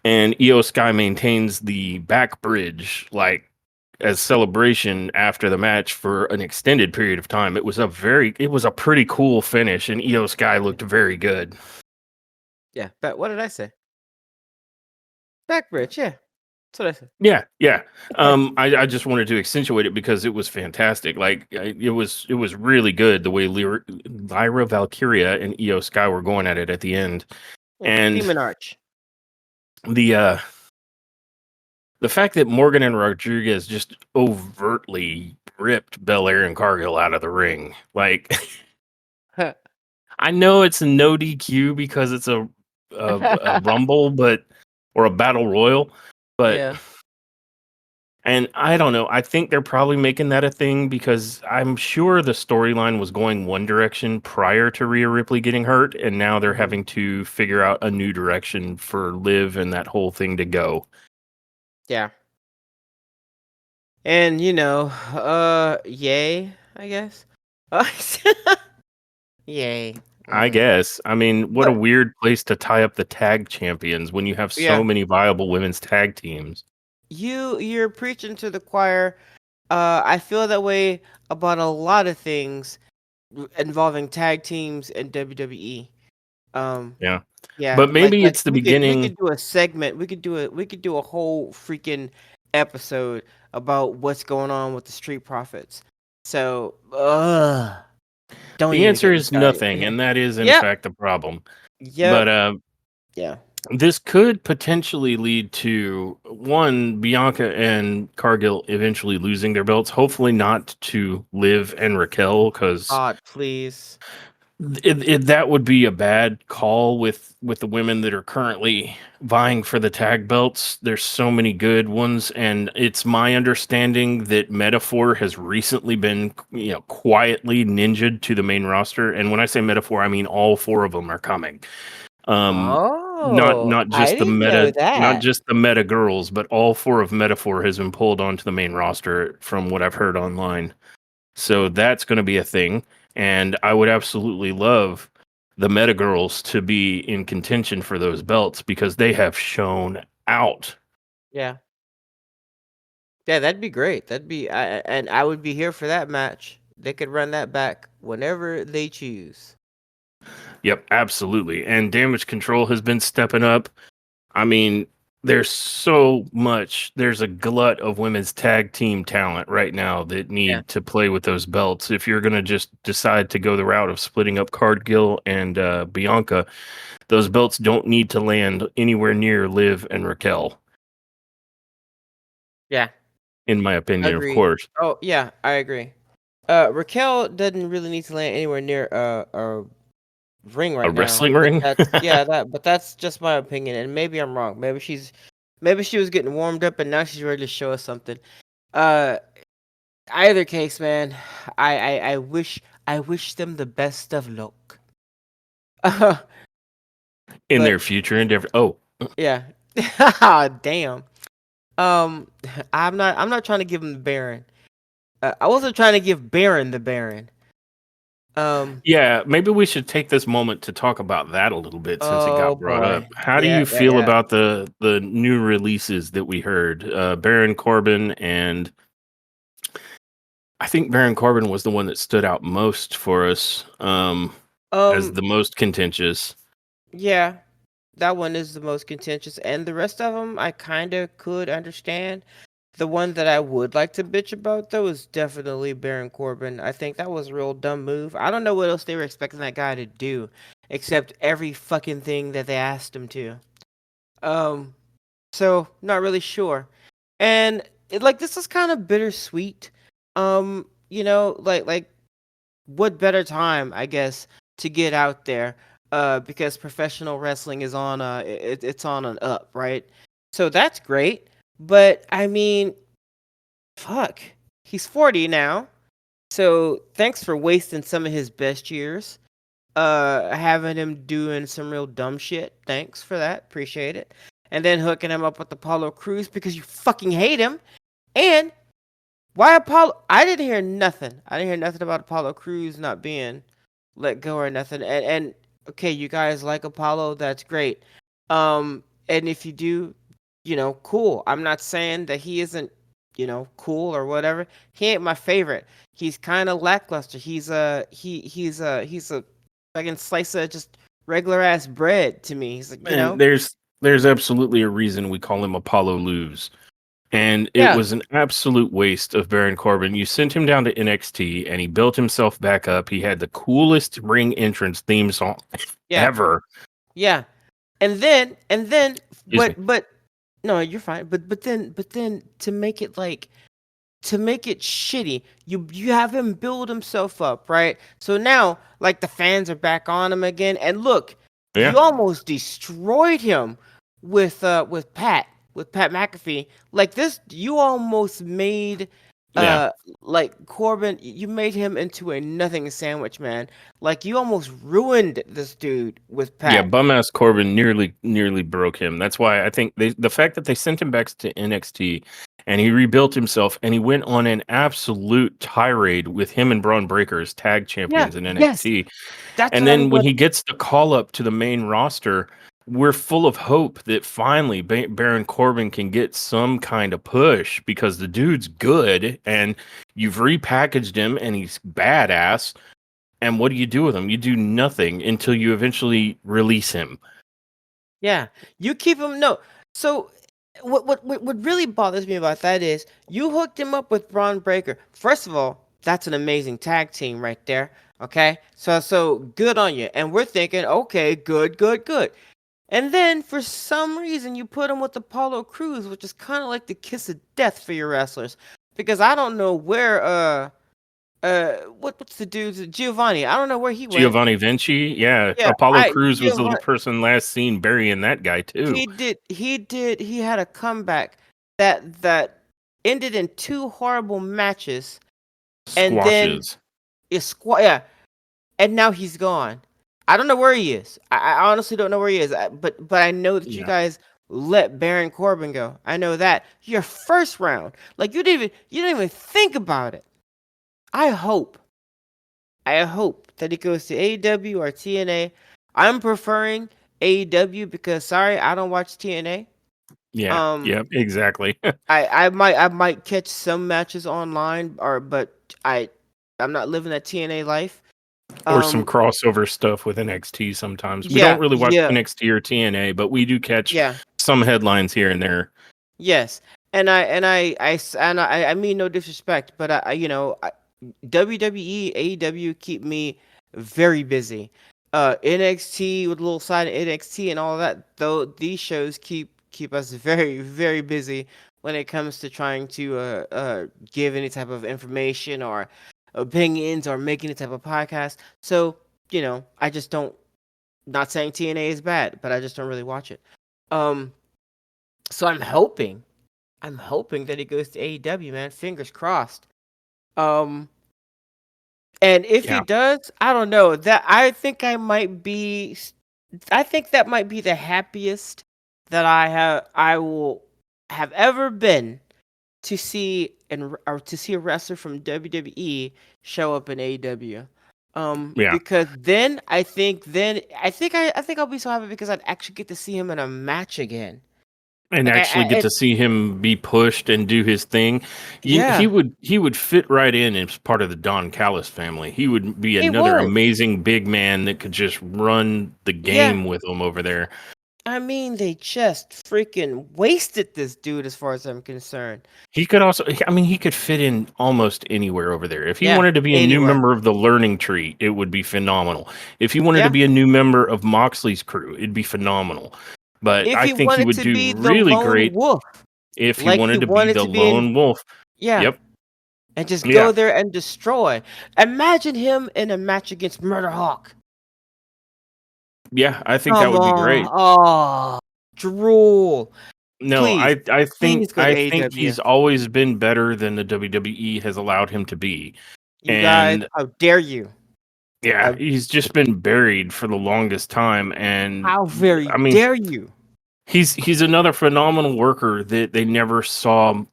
And Io Sky maintains the back bridge like as celebration after the match for an extended period of time. It was a pretty cool finish, and Io Sky looked very good. Yeah, but what did I say? Backbridge, yeah. That's what I said. Yeah, yeah. Yeah. I just wanted to accentuate it because it was fantastic. It was really good the way Lyra Valkyria and Io Sky were going at it at the end, Yeah. and Demon Arch. the uh the fact that Morgan and Rodriguez just overtly ripped Belair and Cargill out of the ring. Like, Huh. I know it's a no DQ because it's a rumble, but or a battle royal, but Yeah. and I don't know. I think they're probably making that a thing because I'm sure the storyline was going one direction prior to Rhea Ripley getting hurt, and now they're Mhm. having to figure out a new direction for Liv and that whole thing to go. Yeah. And yay, I guess. Uh, Yay. I Mm. guess. I mean, what a But weird place to tie up the tag champions when you have so yeah, many viable women's tag teams. you're preaching to the choir. I feel that way about a lot of things involving tag teams and WWE. Um, Yeah. yeah, But like maybe like it's the we could beginning. do a segment. We could do a whole freaking episode about what's going on with the Street Profits. So, don't The even answer get me is started. nothing, and that is in Yep. fact the problem. But Yep. Yeah. this could potentially lead to one Bianca and Cargill eventually losing their belts. Hopefully not to Liv and Raquel, because God, please. that would be a bad call with the women that are currently vying for the tag belts. There's so many good ones, and it's my understanding that Metaphor has recently been quietly ninja'd to the main roster. And when I say Metaphor, I mean all four of them are coming. Um, Oh, not I just the didn't know meta, not that. just the meta girls, but all four of Metaphor has been pulled onto the main roster from what I've heard online. So that's going to be a thing. And I would absolutely love the Meta Girls to be in contention for those belts because they have shown out. Yeah. Yeah, that'd be great. And I would be here for that match. They could run that back whenever they choose. Yep, absolutely. And Damage Control has been stepping up. I mean, there's a glut of women's tag team talent right now that Yeah. need to play with those belts. If you're going to just decide to go the route of splitting up Cargill and Bianca, those belts don't need to land anywhere near Liv and Raquel, Yeah. in my opinion, of Agreed. course. Oh, yeah, I agree. Raquel doesn't really need to land anywhere near a ring A right now. wrestling But ring? that's just my opinion, and maybe I'm wrong. Maybe she was getting warmed up, and now she's ready to show us something. Uh, Either case, man, I wish them the best of luck. In But their future endeavor. Oh, yeah, damn. I'm not trying to give him the Baron. I wasn't trying to give Baron the Baron. Um. yeah, maybe we should take this moment to talk about that a little bit since it Oh got brought up. boy. How do Yeah. you Yeah. feel Yeah. about the new releases that we heard? Baron Corbin, and I think Baron Corbin was the one that stood out most for us as Um. the most contentious. Yeah. That one is the most contentious, and the rest of them I kind of could understand. The one that I would like to bitch about though is definitely Baron Corbin. I think that was a real dumb move. I don't know what else they were expecting that guy to do, except every fucking thing that they asked him to. Um, so not really sure. And this is kind of bittersweet. Like what better time, I guess, to get out there? Because professional wrestling is on it's on an up, right? So that's great. But I mean, fuck, he's 40 now. So thanks for wasting some of his best years. Having him doing some real dumb shit. Thanks for that. Appreciate it. And then hooking him up with Apollo Crews because you fucking hate him. And why Apollo? I didn't hear nothing. I didn't hear nothing about Apollo Crews not being let go or nothing. And okay, you guys like Apollo, that's great. And if you do, cool. I'm not saying that he isn't, cool or whatever. He ain't my favorite. He's kind of lackluster. He's a fucking slice of just regular ass bread to me. He's like, And there's absolutely a reason we call him Apollo Lose. And it yeah, was an absolute waste of Baron Corbin. You sent him down to NXT and he built himself back up. He had the coolest ring entrance theme song yeah, ever. yeah. And then, Excuse me. but no, you're fine. But then to make it shitty, you have him build himself up, right? So now, like, the fans are back on him again. And look, Yeah. you almost destroyed him with Pat McAfee. Like this, you almost made Yeah. uh like Corbin. You made him into a nothing sandwich, man. Like you almost ruined this dude with Yeah, Pat. bum ass Corbin nearly broke him. That's why I think the fact that they sent him back to NXT and he rebuilt himself and he went on an absolute tirade with him and Braun Breaker as tag Yeah, champions in yes, NXT. that's And what I'm then when going. he gets the call up to the main roster, we're full of hope that finally Baron Corbin can get some kind of push because the dude's good and you've repackaged him and he's badass. And what do you do with him? You do nothing until you eventually release him. Yeah, you keep him. No, so what really bothers me about that is you hooked him up with Braun Breaker. First of all, that's an amazing tag team right there. Okay, so good on you. And we're thinking, okay, good, good, good. And then for some reason you put him with Apollo Crews, which is kind of like the kiss of death for your wrestlers. Because I don't know where what's the dude's Giovanni? I don't know where he went. Giovanni Vinci, yeah. Yeah, Apollo I Cruz was the Giovanni. person last seen burying that guy too. He had a comeback that ended in two horrible matches, and then Squashes. yeah, and now he's gone. I don't know where he is. I honestly don't know where he is. But I know that you Yeah. guys let Baron Corbin go. I know that your first round, like you didn't even think about it. I hope I hope that it goes to AEW or TNA. I'm preferring AEW because sorry, I don't watch TNA. Yeah. Um, Yeah. Exactly. I might catch some matches online, but I I'm not living that TNA life. Or some Um, crossover stuff with NXT sometimes. We don't yeah, really watch yeah, NXT or TNA, but we do catch yeah, some headlines here and there. yes. And I mean no disrespect, but WWE, AEW keep me very busy. NXT with a little side of NXT and all that. Though these shows keep us very very busy when it comes to trying to give any type of information or opinions or make any type of podcast. So I just don't. Not saying TNA is bad, but I just don't really watch it. Um, so I'm hoping that it goes to AEW, man. Fingers crossed. Um, and if Yeah. it does, I don't know. That I think I might be. I think that might be the happiest that I will have ever been to see or to see a wrestler from WWE show up in AEW. Yeah. Because then I think I'll be so happy because I'd actually get to see him in a match again. And Like actually get to see him be pushed and do his thing. He yeah, would fit right in as part of the Don Callis family. He would be he another would. amazing big man that could just run the Yeah, game with him over there. I mean they just freaking wasted this dude as far as I'm concerned. He could also, I mean, he could fit in almost anywhere over there. If he Yeah, wanted to be a new anywhere. member of the Learning Tree, it would be phenomenal. If he wanted to Yeah, be a new member of Moxley's crew, it'd be phenomenal. But if I he think he wanted would to do be the really lone great wolf, if he like he wanted to be wanted the to be in. lone wolf. Yeah, Yep. and just go Yeah, there and destroy. Imagine him in a match against Murder Hawk. yeah, I think that Come would be on. great. Oh, drool. No, Please, please go to I think AEW. he's always been better than the WWE has allowed him to be. You guys, And how dare you? yeah, How, he's just been buried for the longest time. And how very I mean, dare you? he's another phenomenal worker that they never saw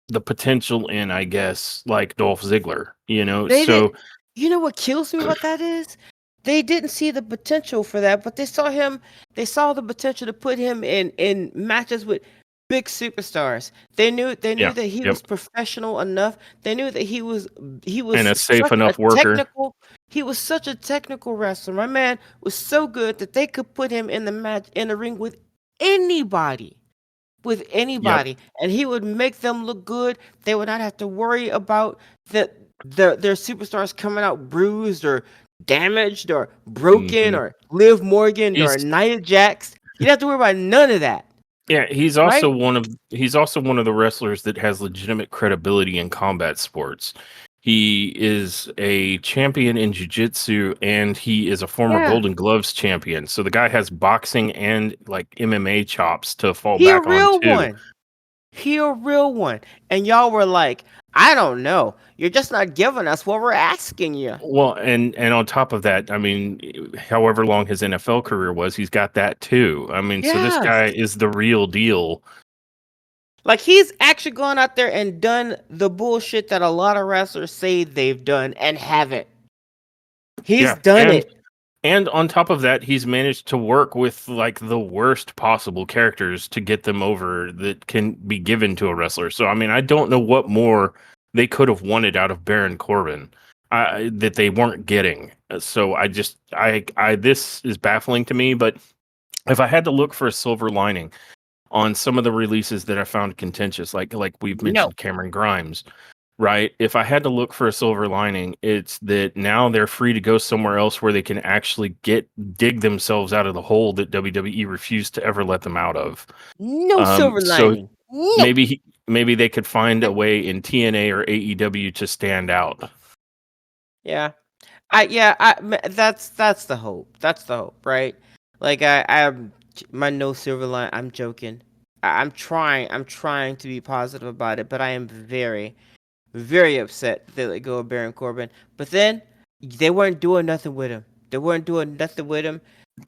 the potential in, I guess, like Dolph Ziggler, you know. They did. So You know what kills me about that is? They didn't see the potential for that, but they saw him. They saw the potential to put him in matches with big superstars. They knew yeah, that he yep. was professional enough. They knew that he And was a safe such a enough worker. technical he was such a technical wrestler. My man was so good that they could put him in the match in the ring anybody with Yep. anybody, and he would make them look good. They would not have to worry about their superstars coming out bruised or damaged or broken Hmm. or Liv Morgan or He's Nia Jax. You don't have to worry about none of that, Yeah, right? he's also one of the wrestlers that has legitimate credibility in combat sports. He is a champion in jiu-jitsu and he is a former Yeah, Golden Gloves champion. So the guy has boxing and like MMA chops to fall he a back on real too. one. He a real one. And y'all were like, I don't know. You're just not giving us what we're asking you. Well, and on top of that, I mean, however long his NFL career was, he's got that too. I mean, so this Yes. guy is the real deal. Like he's actually gone out there and done the bullshit that a lot of wrestlers say they've done and haven't. He's Yeah, done it. and on top of that, he's managed to work with like the worst possible characters to get them over that can be given to a wrestler. So I mean, I don't know what more they could have wanted out of Baron Corbin that they weren't getting. So I just I this is baffling to me. But if I had to look for a silver lining on some of the releases that I found contentious, like we've No. mentioned Cameron Grimes, right? If I had to look for a silver lining, it's that now they're free to go somewhere else where they can actually dig themselves out of the hole that WWE refused to ever let them out of. No silver So lining. No. maybe they could find a way in TNA or AEW to stand out. Yeah. That's the hope. That's the hope, right? Like I'm my no silver line. I'm joking. I'm trying to be positive about it, but I am very, very upset that they let go of Baron Corbin. But then they weren't doing nothing with him. They weren't doing nothing with him.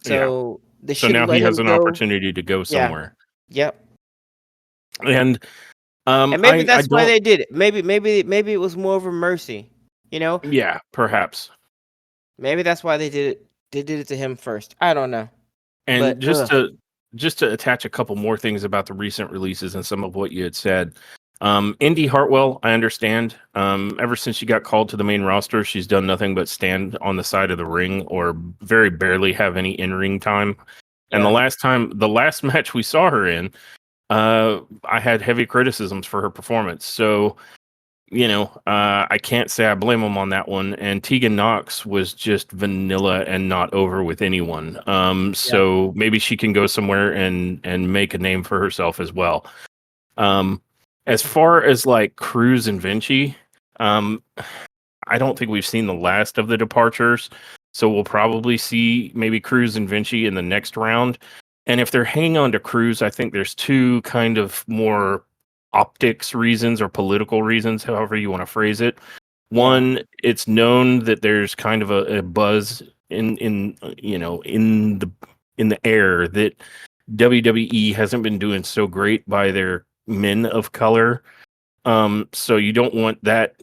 Yeah. So they So should have now he let has him an go. opportunity to go Yeah. somewhere. Yep. And And maybe I that's why don't they did it. Maybe it was more of a mercy. You know? yeah, perhaps. Maybe that's why they did it. They did it to him first. I don't know. And But ugh. just to attach a couple more things about the recent releases and some of what you had said. Indy Hartwell, I understand. Ever since she got called to the main roster, she's done nothing but stand on the side of the ring or very barely have any in-ring time. And Yeah. the last match we saw her in, I had heavy criticisms for her performance. So I can't say I blame him on that one. And Tegan Knox was just vanilla and not over with anyone. Yeah. So maybe she can go somewhere and make a name for herself as well. Um, as far as like Cruz and Vinci, um, I don't think we've seen the last of the departures. So we'll probably see maybe Cruz and Vinci in the next round. And if they're hanging on to Cruz, I think there's two kind of more optics reasons or political reasons, however you want to phrase it. Yeah. One, it's known that there's kind of a buzz in the air that WWE hasn't been doing so great by their men of color. So you don't want that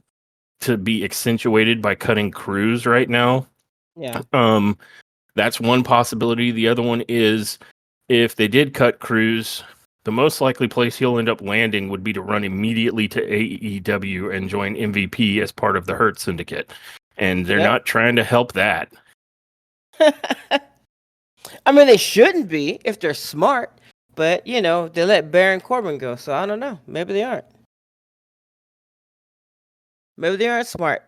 to be accentuated by cutting Cruz right now. Yeah. Um, that's one possibility. The other one is if they did cut Cruz, the most likely place he'll end up landing would be to run immediately to AEW and join MVP as part of the Hurt Syndicate. And they're Yep. not trying to help that. I mean, they shouldn't be if they're smart, but they let Baron Corbin go, so I don't know. Maybe they aren't. Maybe they aren't smart.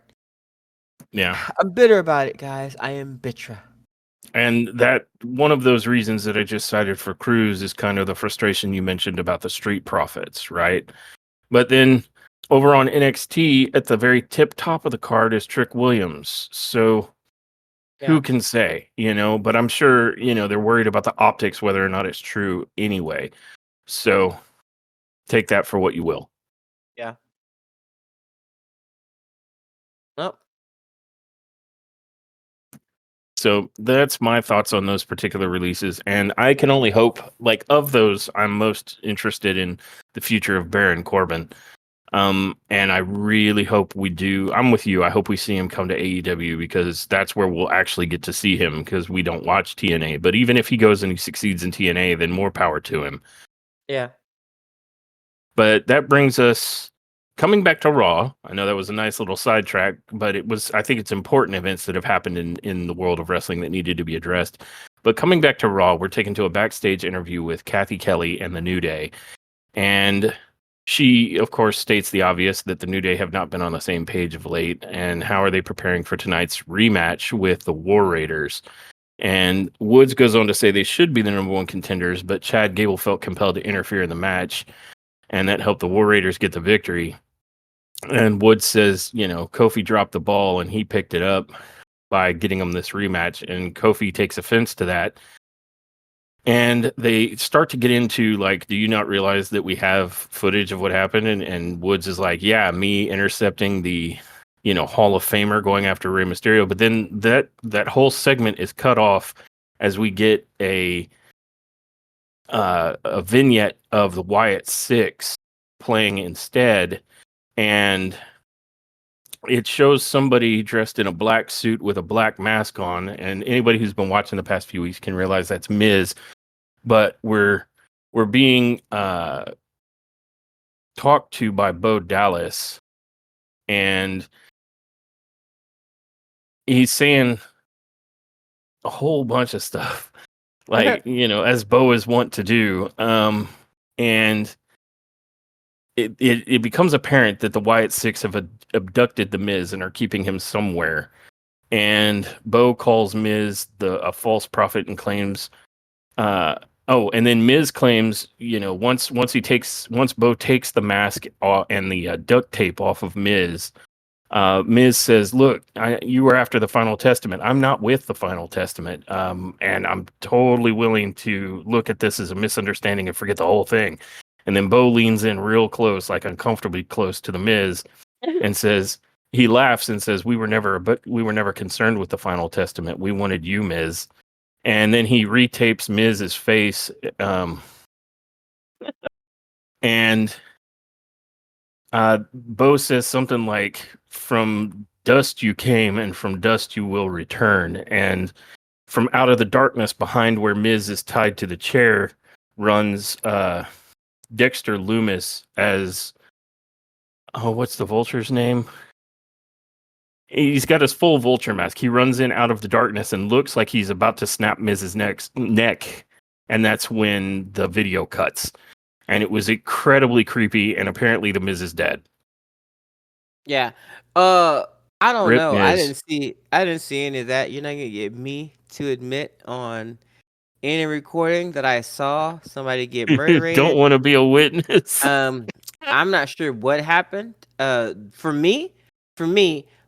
Yeah. I'm bitter about it, guys. I am bitter. And that one of those reasons that I just cited for Cruz is kind of the frustration you mentioned about the Street Profits, right? But then Over on NXT, at the very tip top of the card is Trick Williams. So who Yeah. can say, But I'm sure, they're worried about the optics, whether or not it's true anyway. So take that for what you will. Yeah. Well, So that's my thoughts on those particular releases. And I can only hope, like, of those, I'm most interested in the future of Baron Corbin. And I really hope we do. I'm with you. I hope we see him come to AEW because that's where we'll actually get to see him because we don't watch TNA. But even if he goes and he succeeds in TNA, then more power to him. yeah. But that brings us coming back to Raw. I know that was a nice little sidetrack, but I think it's important events that have happened in the world of wrestling that needed to be addressed. But coming back to Raw, we're taken to a backstage interview with Kathy Kelly and the New Day. And she, of course, states the obvious that the New Day have not been on the same page of late. And how are they preparing for tonight's rematch with the War Raiders? And Woods goes on to say they should be the number one contenders, but Chad Gable felt compelled to interfere in the match, and that helped the War Raiders get the victory. And Woods says, Kofi dropped the ball and he picked it up by getting him this rematch. And Kofi takes offense to that. And they start to get into like, do you not realize that we have footage of what happened? And Woods is like, yeah, me intercepting the, Hall of Famer going after Rey Mysterio. But then that whole segment is cut off as we get a vignette of the Wyatt Six playing instead, and it shows somebody dressed in a black suit with a black mask on. And anybody who's been watching the past few weeks can realize that's Miz. But we're being talked to by Bo Dallas, and he's saying a whole bunch of stuff, like as Bo is wont to do. And it becomes apparent that the Wyatt Six have abducted the Miz and are keeping him somewhere. And Bo calls Miz a false prophet and claims, and then Miz claims, once Bo takes the mask and the duct tape off of Miz, Miz says, "Look, you were after the Final Testament. I'm not with the Final Testament, and I'm totally willing to look at this as a misunderstanding and forget the whole thing." And then Bo leans in real close, like uncomfortably close to the Miz, and says, he laughs and says, we were never concerned with the Final Testament. We wanted you, Miz." And then he retapes Miz's face, and Bo says something like, "From dust you came, and from dust you will return." And from out of the darkness behind where Miz is tied to the chair runs Dexter Loomis as, oh, what's the Vulture's name? He's got his full Vulture mask. He runs in out of the darkness and looks like he's about to snap Miz's neck. And that's when the video cuts. And it was incredibly creepy. And apparently the Miz is dead. Yeah. Uh, I don't Rip know. Miz. I didn't see any of that. You're not gonna get me to admit on any recording that I saw somebody get Don't murdered. want to be a witness. Um, I'm not sure what happened. For me,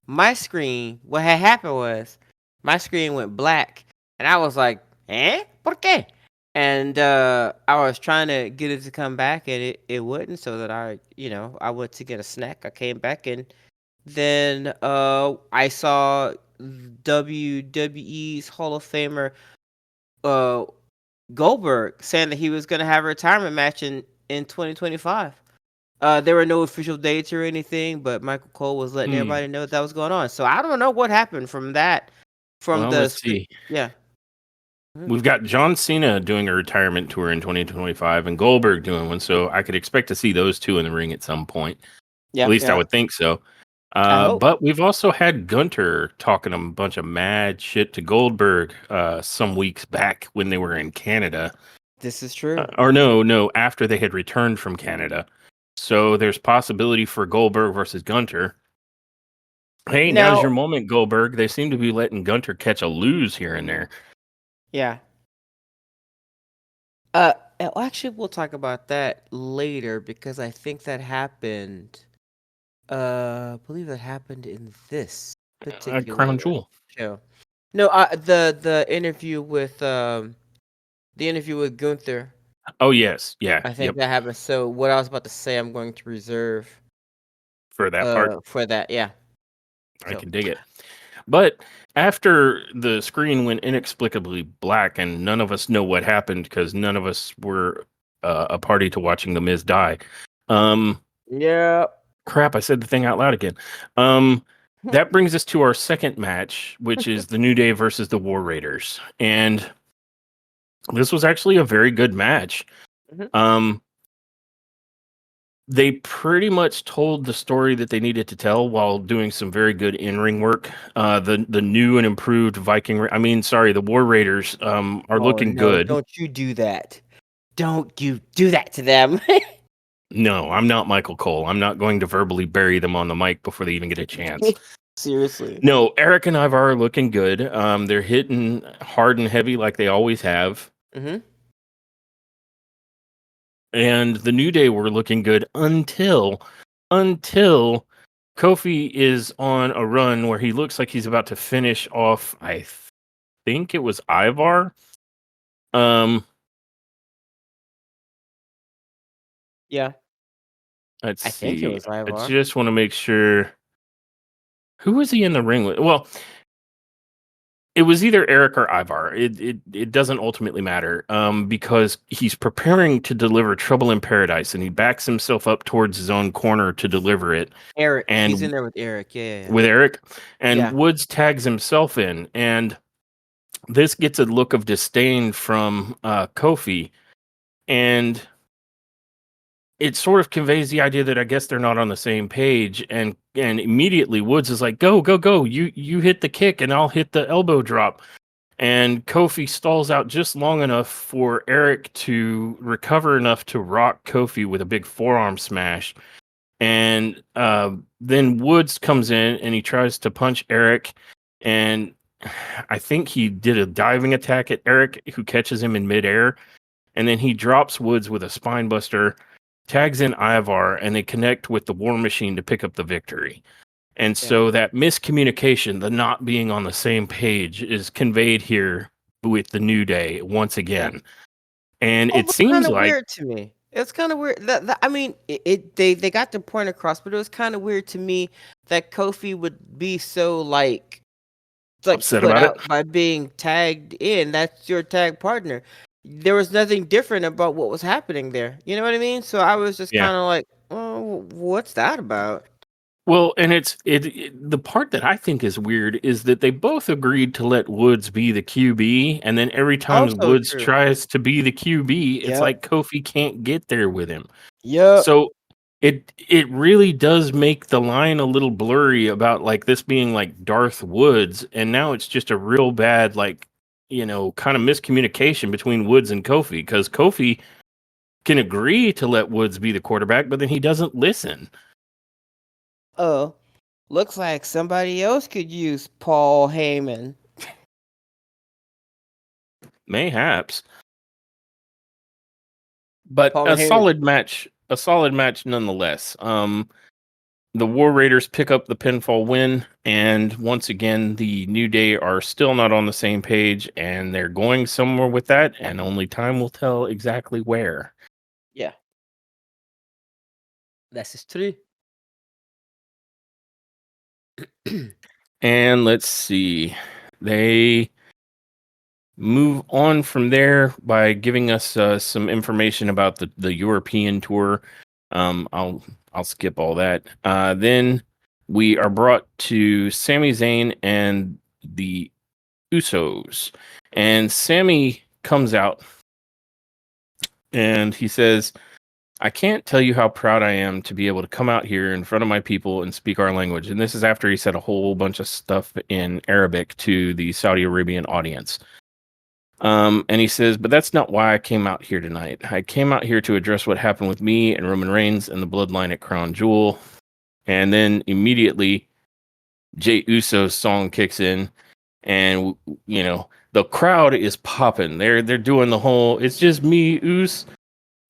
my screen, what had happened was my screen went black, and I was like, "Eh, por qué?" And I was trying to get it to come back, and it wouldn't. So that I went to get a snack. I came back, and then I saw WWE's Hall of Famer uh Goldberg saying that he was gonna have a retirement match in 2025. There were no official dates or anything, but Michael Cole was letting Hmm. everybody know that was going on. So I don't know what happened from that. From Well, the let's see. yeah. Mhm. We've got John Cena doing a retirement tour in 2025 and Goldberg doing one. So I could expect to see those two in the ring at some point. At Yeah, least I yeah. would think so. I hope But we've also had Gunter talking a bunch of mad shit to Goldberg some weeks back when they were in Canada. this is true. Or no, after they had returned from Canada. So there's possibility for Goldberg versus Gunter. Hey, now's Now, your moment, Goldberg. They seem to be letting Gunter catch a lose here and there. yeah. Actually, we'll talk about that later because I think that happened. I believe that happened in this Crown particular Jewel. show. No, the interview with Gunther. Oh yes, yeah, I think yep. that happened. So what I was about to say, I'm going to reserve For that part, for that. Yeah. I So can dig it. But after the screen went inexplicably black, and none of us know what happened because none of us were a party to watching the Miz die. Um, yeah. Crap, I said the thing out loud again. Um, that brings us to our second match, which is the New Day versus the War Raiders, and this was actually a very good match. Mhm. Um, they pretty much told the story that they needed to tell while doing some very good in-ring work. The new and improved the War Raiders are Oh looking no! good. Don't you do that! Don't you do that to them! No, I'm not Michael Cole. I'm not going to verbally bury them on the mic before they even get a chance. Seriously. No, Eric and Ivar are looking good. They're hitting hard and heavy like they always have. Mm-hmm. And the New Day were looking good until Kofi is on a run where he looks like he's about to finish off. I think it was Ivar. Um, Yeah, let's I think it see. was I Ivar. just want to make sure. Who was he in the ring with? Well, it was either Eric or Ivar. It doesn't ultimately matter. Because he's preparing to deliver Trouble in Paradise, and he backs himself up towards his own corner to deliver it. Eric. He's in And there with Eric. Yeah, yeah, with Eric, and yeah. Woods tags himself in, and this gets a look of disdain from Kofi, and it sort of conveys the idea that I guess they're not on the same page, and immediately Woods is like, "Go, go, go! You hit the kick, and I'll hit the elbow drop." And Kofi stalls out just long enough for Eric to recover enough to rock Kofi with a big forearm smash. And then Woods comes in and he tries to punch Eric, and I think he did a diving attack at Eric, who catches him in midair, and then he drops Woods with a spine buster, tags in Ivar, and they connect with the War Machine to pick up the victory. And Yeah. so that miscommunication, the not being on the same page, is conveyed here with the New Day once Yeah. again. And it Although kind seems of like weird to me. It's kind of weird that I mean, they got the point across, but it was kind of weird to me that Kofi would be so like upset put about it. out by being tagged in. That's your tag partner. There was nothing different about what was happening there. You know what I mean? So I was just Yeah. kind of like, oh, what's that about? Well, and the part that I think is weird is that they both agreed to let Woods be the QB, and then every time Also Woods true. tries to be the QB, it's Yep. like Kofi can't get there with him. Yep. So it really does make the line a little blurry about like this being like Darth Woods, and now it's just a real bad kind of miscommunication between Woods and Kofi, because Kofi can agree to let Woods be the quarterback, but then he doesn't listen. Oh, looks like somebody else could use Paul Heyman. Mayhaps. But Paul Heyman. a solid match nonetheless. The War Raiders pick up the pinfall win, and once again, the New Day are still not on the same page, and they're going somewhere with that, and only time will tell exactly where. Yeah, das ist true. And let's see. They move on from there by giving us some information about the European tour. I'll skip all that. Then we are brought to Sami Zayn and the Usos, and Sammy comes out and he says, "I can't tell you how proud I am to be able to come out here in front of my people and speak our language." And this is after he said a whole bunch of stuff in Arabic to the Saudi Arabian audience. And he says, "But that's not why I came out here tonight. I came out here to address what happened with me and Roman Reigns and the bloodline at Crown Jewel." And then immediately, Jey Uso's song kicks in, and the crowd is popping. They're doing the whole "it's just me, Us."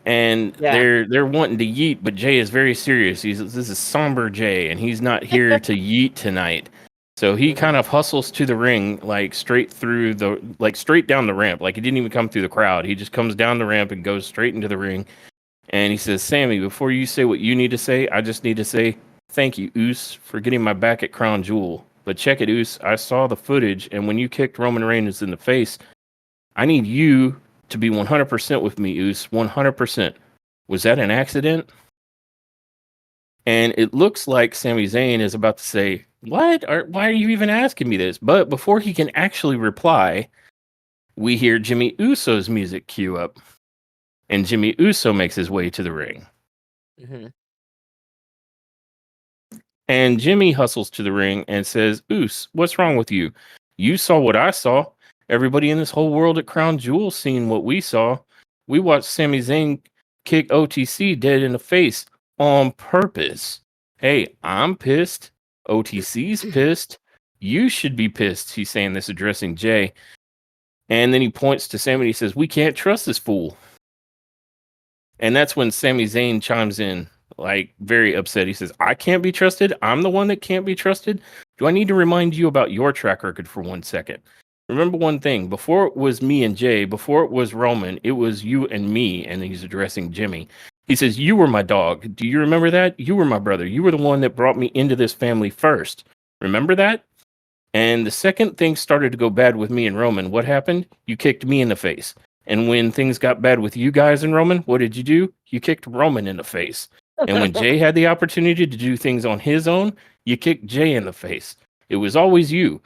and Yeah. they're wanting to yeet, but Jay is very serious. This is somber Jay, and he's not here to yeet tonight. So he Mhm. kind of hustles to the ring, like straight down the ramp. Like he didn't even come through the crowd. He just comes down the ramp and goes straight into the ring. And he says, "Sammy, before you say what you need to say, I just need to say thank you, Oos, for getting my back at Crown Jewel. But check it, Oos. I saw the footage, and when you kicked Roman Reigns in the face, I need you to be 100% with me, Oos. 100%. Was that an accident?" And it looks like Sami Zayn is about to say, "What? Why are you even asking me this?" But before he can actually reply, we hear Jimmy Uso's music cue up, and Jimmy Uso makes his way to the ring. Mhm. And Jimmy hustles to the ring and says, "Oos, what's wrong with you? You saw what I saw. Everybody in this whole world at Crown Jewel seen what we saw. We watched Sami Zayn kick OTC dead in the face on purpose. Hey, I'm pissed. OTC's pissed. You should be pissed." He's saying this addressing Jay. And then he points to Sami and he says, "We can't trust this fool." And that's when Sami Zayn chimes in, like very upset. He says, "I can't be trusted. I'm the one that can't be trusted. Do I need to remind you about your track record for 1 second? Remember one thing, before it was me and Jay, before it was Roman, it was you and me." And he's addressing Jimmy. He says, "You were my dog. Do you remember that? You were my brother. You were the one that brought me into this family first. Remember that? And the second things started to go bad with me and Roman, what happened? You kicked me in the face. And when things got bad with you guys and Roman, what did you do? You kicked Roman in the face. And when Jay had the opportunity to do things on his own, you kicked Jay in the face. It was always you.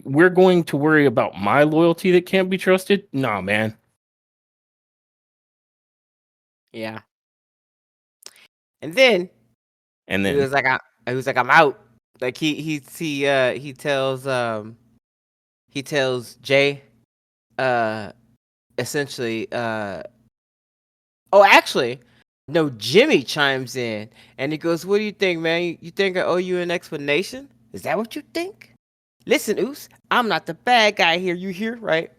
We're going to worry about my loyalty that can't be trusted? Nah, man." Yeah. And then And he then was like, I'm out. Like he tells Jay, uh, essentially, oh, actually, no, Jimmy chimes in and he goes, "What do you think, man? You think I owe you an explanation? Is that what you think? Listen, Oos, I'm not the bad guy here. You hear, right?"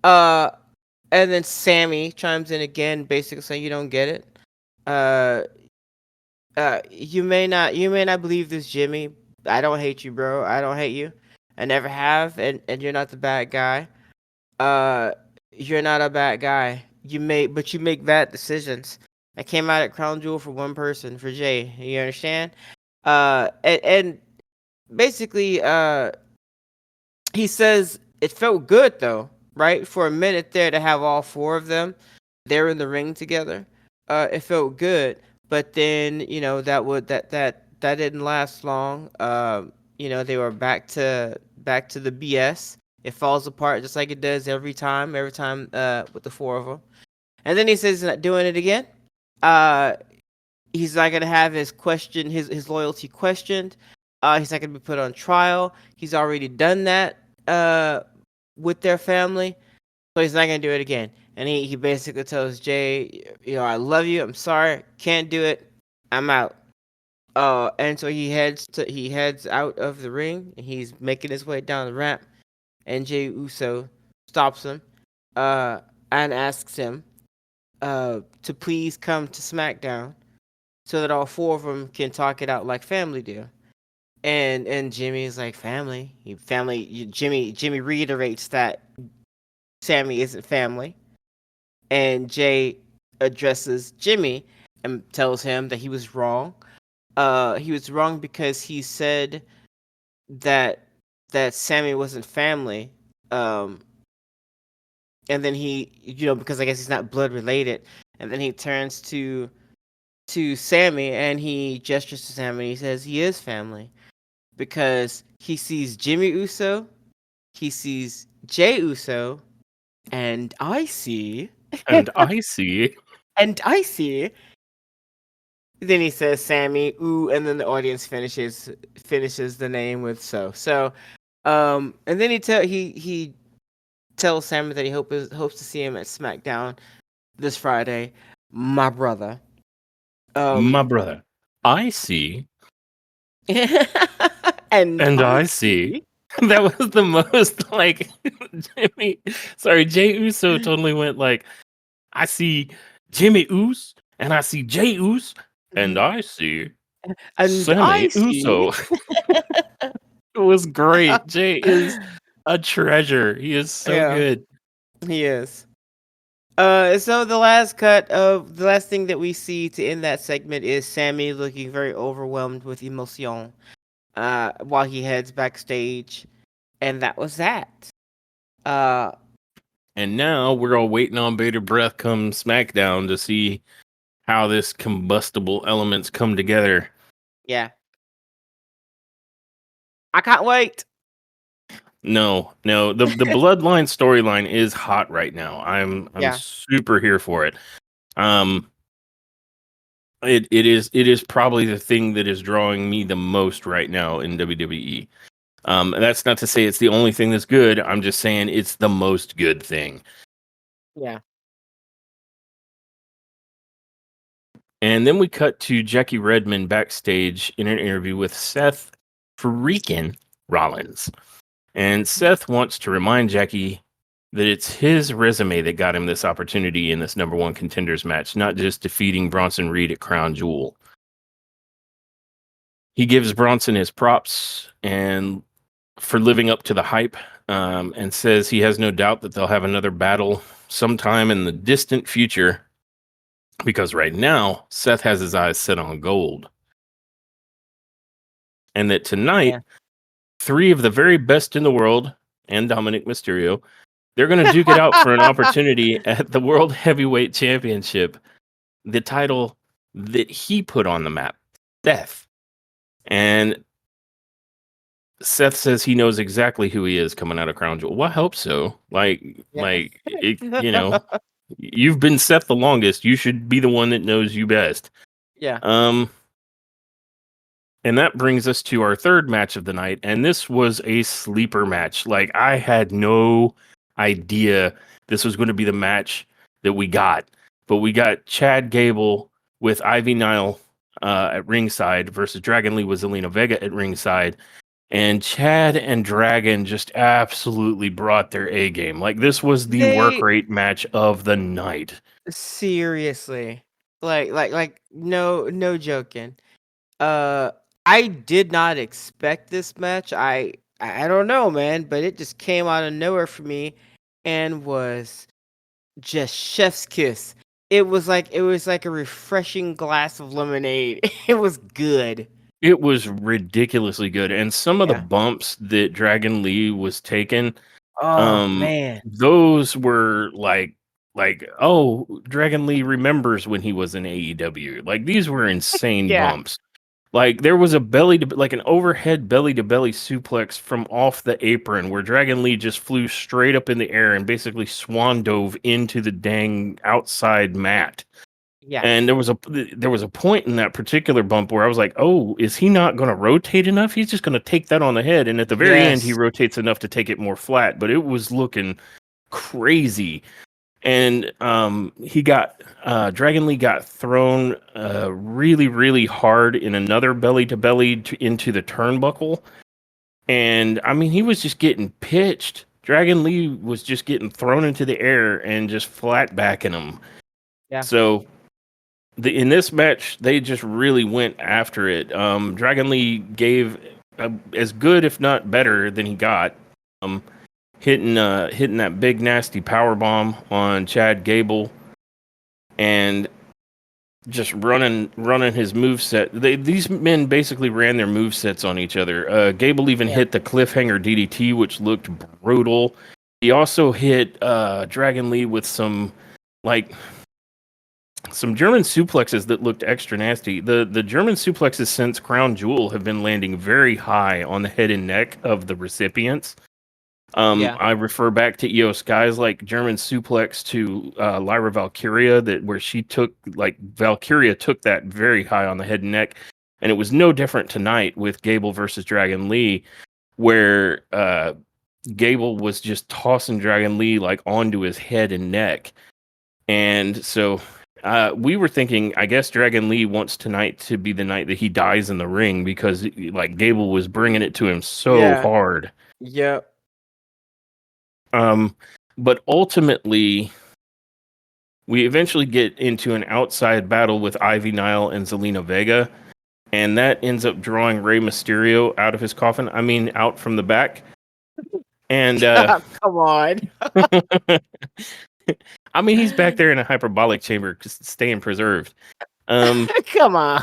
Uh, and then Sammy chimes in again, basically saying, "You don't get it. Uh, you may not believe this, Jimmy. I don't hate you, bro. I don't hate you. I never have, and you're not the bad guy. Uh, you're not a bad guy. But you make bad decisions. I came out at Crown Jewel for one person, for Jay. You understand? And basically, he says it felt good though, right? For a minute there to have all four of them there in the ring together. It felt good, but then that didn't last long. They were back to the BS. It falls apart just like it does every time with the four of them. And then he says he's not doing it again. Uh, he's not gonna have his loyalty questioned. He's not gonna be put on trial. He's already done that with their family, so he's not gonna do it again. And he basically tells Jay, "I love you. I'm sorry, can't do it. I'm out." And so he heads out of the ring, and he's making his way down the ramp. And Jay Uso stops him, uh, and asks him, to please come to SmackDown so that all four of them can talk it out like family do. And Jimmy's like, family. Jimmy reiterates that Sammy isn't family, and Jay addresses Jimmy and tells him that he was wrong. He was wrong because he said that Sammy wasn't family. Um, and then because I guess he's not blood related. And then he turns to Sammy and he gestures to Sammy and he says he is family because he sees Jimmy Uso, he sees Jay Uso, and I see, and I see. and I see. Then he says Sammy, ooh, and then the audience finishes the name with so. And then he tells Sammy that he hopes to see him at SmackDown this Friday. My brother. My Um, brother, I see. and And I I see. see. That was the most like Jimmy. Sorry, Jay Uso totally went like, "I see." Jimmy Uso, and I see Jay Uso, and Mhm. I see And I Sammy see. Uso. It was great. Jay is a treasure. He is so Yeah, good. he is. So the last thing that we see to end that segment is Sammy looking very overwhelmed with emotion, while he heads backstage, and that was that. Uh, And now we're all waiting on bated breath come SmackDown to see how this combustible elements come together. yeah, I can't wait. No, the bloodline storyline is hot right now. I'm Yeah, super here for it. Um, it is probably the thing that is drawing me the most right now in WWE. That's not to say it's the only thing that's good. I'm just saying it's the most good thing. yeah, And then we cut to Jackie Redmond backstage in an interview with Seth freaking Rollins. And Seth wants to remind Jackie that it's his resume that got him this opportunity in this number one contenders match, not just defeating Bronson Reed at Crown Jewel. He gives Bronson his props and for living up to the hype, and says he has no doubt that they'll have another battle sometime in the distant future because right now Seth has his eyes set on gold. And that tonight, yeah. three of the very best in the world and Dominic Mysterio, they're going to duke it out for an opportunity at the World Heavyweight Championship, the title that he put on the map, Seth. And Seth says he knows exactly who he is coming out of Crown Jewel. Well, I hope so. Yeah. You've been Seth the longest. You should be the one that knows you best. Yeah. Um, And that brings us to our third match of the night. And this was a sleeper match. Like, I had no idea this was going to be the match that we got. But we got Chad Gable with Ivy Nile at ringside versus Dragon Lee with Zelina Vega at ringside. And Chad and Dragon just absolutely brought their A game. Like, this was the work They rate match of the night. seriously, no joking. Uh, I did not expect this match. I don't know, man, but it just came out of nowhere for me and was just chef's kiss. It was like a refreshing glass of lemonade. It was good. It was ridiculously good. And some of the Yeah. bumps that Dragon Lee was taking, Oh man. those were oh, Dragon Lee remembers when he was in AEW. Like, these were insane Yeah. bumps. Like, there was a like an overhead belly to belly suplex from off the apron where Dragon Lee just flew straight up in the air and basically swan dove into the dang outside mat. Yeah. And there was a point in that particular bump where I was like, "Oh, is he not going to rotate enough? He's just going to take that on the head." And at the very end, he Yes. rotates enough to take it more flat, but it was looking crazy. And he got Dragon Lee got thrown really, really hard in another belly to belly into the turnbuckle, and I mean, he was just getting pitched. Dragon Lee was just getting thrown into the air and just flat backing him. Yeah. So in this match, they just really went after it. Dragon Lee gave as good, if not better, than he got. Um, hitting that big nasty power bomb on Chad Gable, and just running his move set. These men basically ran their move sets on each other. Gable even Yeah. hit the cliffhanger DDT, which looked brutal. He also hit Dragon Lee with like some German suplexes that looked extra nasty. The German suplexes since Crown Jewel have been landing very high on the head and neck of the recipients. Yeah. I refer back to Io Sky's like German suplex to Lyra Valkyria, that where she took like Valkyria took that very high on the head and neck, and it was no different tonight with Gable versus Dragon Lee, where Gable was just tossing Dragon Lee like onto his head and neck, and so we were thinking, I guess Dragon Lee wants tonight to be the night that he dies in the ring because like Gable was bringing it to him so Yeah. hard. Yep. Um, but ultimately, We eventually get into an outside battle with Ivy Nile and Zelina Vega, and that ends up drawing Rey Mysterio out of his coffin. I mean, out from the back. And Come on. I mean, he's back there in a hyperbolic chamber, just staying preserved. Come on.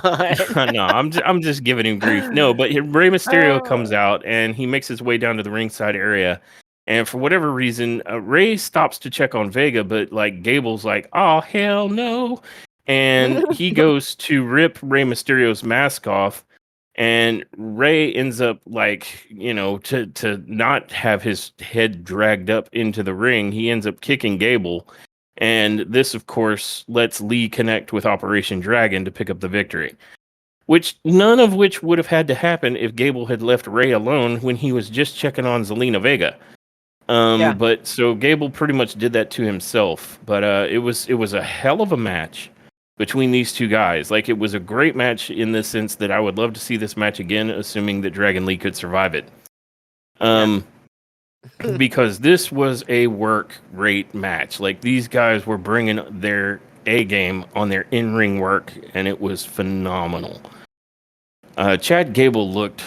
No, I'm just giving him grief. No, but Rey Mysterio comes Oh. out and he makes his way down to the ringside area, and for whatever reason, Rey stops to check on Vega, but like Gable's like, "Oh hell no," and he goes to rip Rey Mysterio's mask off, and Rey ends up like to not have his head dragged up into the ring, he ends up kicking Gable. And this, of course, lets Lee connect with Operation Dragon to pick up the victory. Which none of which would have had to happen if Gable had left Ray alone when he was just checking on Zelina Vega. Yeah. But so Gable pretty much did that to himself. But it was a hell of a match between these two guys. Like it was a great match in the sense that I would love to see this match again, assuming that Dragon Lee could survive it. Yeah. Because this was a work rate match. Like these guys were bringing their A game on their in ring work, and it was phenomenal. Chad Gable looked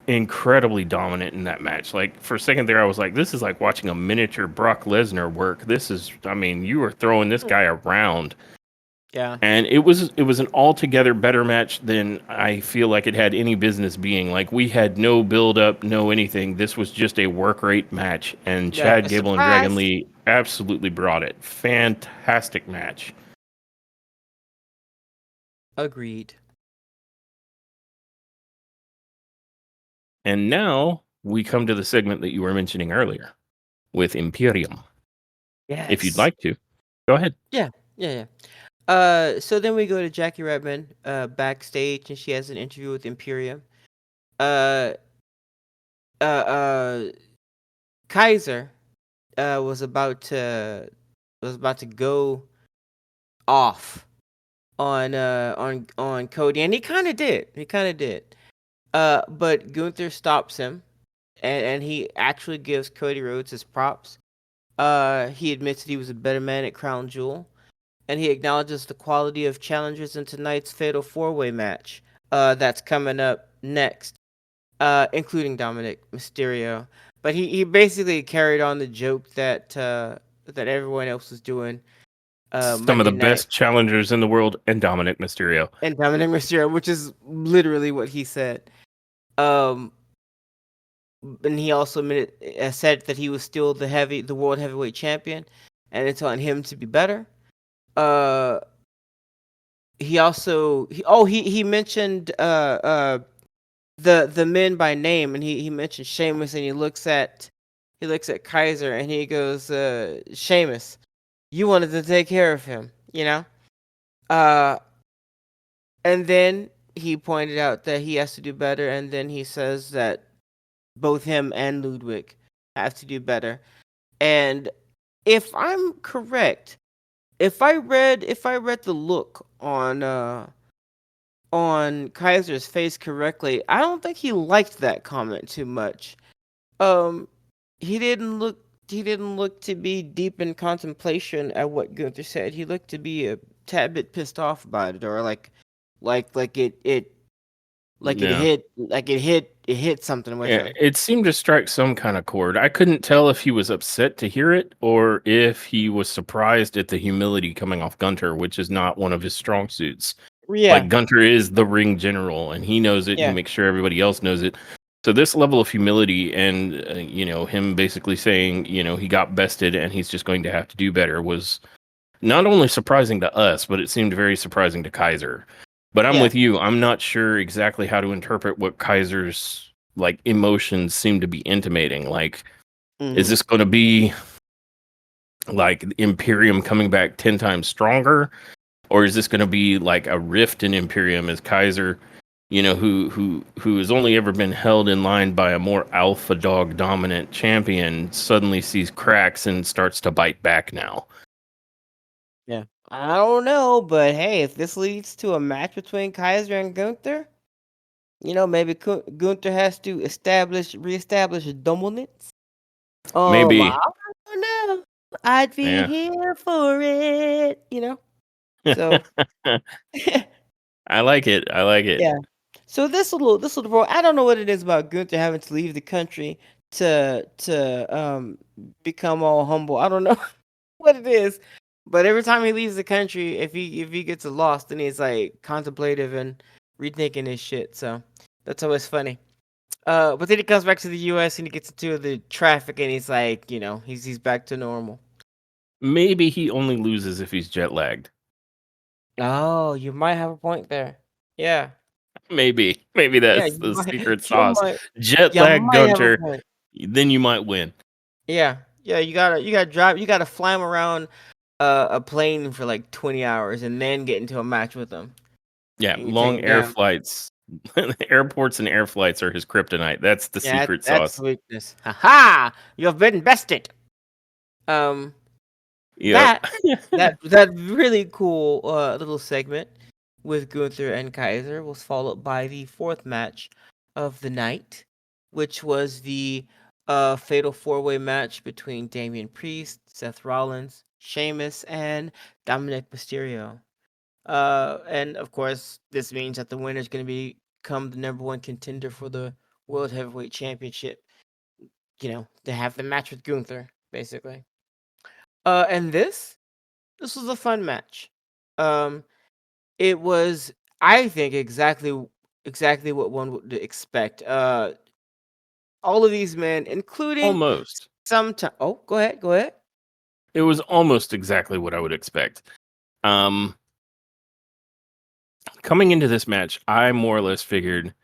incredibly dominant in that match. Like for a second there, I was like, this is like watching a miniature Brock Lesnar work. This is, I mean, you were throwing this guy around. Yeah. And it was an altogether better match than I feel like it had any business being. Like we had no build up, no anything. This was just a work rate match, and Yeah. Chad A Gable and Dragon surprise. Lee absolutely brought it. Fantastic match. Agreed. And now we come to the segment that you were mentioning earlier with Imperium. If you'd Yes. like to, go ahead. Yeah. Yeah. Yeah. So then we go to Jackie Redmond, backstage, and she has an interview with Imperium. Uh, uh, Kaiser, was about to go off on Cody, and he kind of did. He kind of did. But Gunther stops him, and he actually gives Cody Rhodes his props. He admits that he was a better man at Crown Jewel, and he acknowledges the quality of challengers in tonight's Fatal 4-Way match. That's coming up next, including Dominic Mysterio. But he basically carried on the joke that everyone else was doing Some of the Monday night, best challengers in the world, and Dominic Mysterio. and Dominic Mysterio, which is literally what he said. Um, and he also said that he was still the world heavyweight champion, and it's on him to be better. Uh, he also he mentioned the men by name, and he mentioned Sheamus, and he looks at Kaiser, and he goes, Sheamus, you wanted to take care of him, you know. Uh, and then he pointed out that he has to do better, and then he says that both him and Ludwig have to do better. And if I'm correct, if I read the look on Kaiser's face correctly, I don't think he liked that comment too much. Um, he didn't look to be deep in contemplation at what Gunther said. He looked to be a tad bit pissed off about it, or like Yeah. it hit something with Yeah, him. it seemed to strike some kind of chord. I couldn't tell if he was upset to hear it or if he was surprised at the humility coming off Gunter, which is not one of his strong suits. Like Yeah, Gunter is the ring general, and he knows it, and he yeah, makes sure everybody else knows it. So this level of humility and him basically saying he got bested and he's just going to have to do better was not only surprising to us, but it seemed very surprising to Kaiser. But I'm yeah. with you. I'm not sure exactly how to interpret what Kaiser's like emotions seem to be intimating. Like, is Hmm. this going to be like Imperium coming back 10 times stronger? Or is this going to be like a rift in Imperium as Kaiser, who has only ever been held in line by a more alpha dog dominant champion, suddenly sees cracks and starts to bite back now? Yeah. I don't know, but hey, if this leads to a match between Kaiser and Gunther, maybe Gunther has to reestablish dominance. I Maybe. don't know. I'd be Yeah. here for it, So I like it. I like it. yeah. So this little role, I don't know what it is about Gunther having to leave the country to become all humble. I don't know what it is, but every time he leaves the country, if he gets lost, then he's like contemplative and rethinking his shit. So that's always funny. But then he comes back to the U.S. and he gets into the traffic and he's like, he's back to normal. Maybe he only loses if he's jet lagged. Oh, you might have a point there. Yeah, Maybe yeah, that's you the might, secret you sauce. might, Jet you lag might have a Gunter, point. then you might win. Yeah, yeah, you gotta drive, you gotta fly him around a plane for like 20 hours and then get into a match with him. Yeah, And you take long him air down. flights. Airports and air flights are his kryptonite. That's the Yeah, secret that's sauce. the weakness. Ha! You've been bested. Um, Yep. that that really cool little segment with Gunther and Kaiser was followed by the fourth match of the night, which was the fatal four-way match between Damian Priest, Seth Rollins, Sheamus, and Dominic Mysterio. And of course, this means that the winner is going to become the number one contender for the World Heavyweight Championship. To have the match with Gunther, basically. And this was a fun match. Um, it was, I think, exactly what one would expect. All of these men, including Almost. some time. Oh, go ahead, go ahead. It was almost exactly what I would expect. Um, Coming into this match, I more or less figured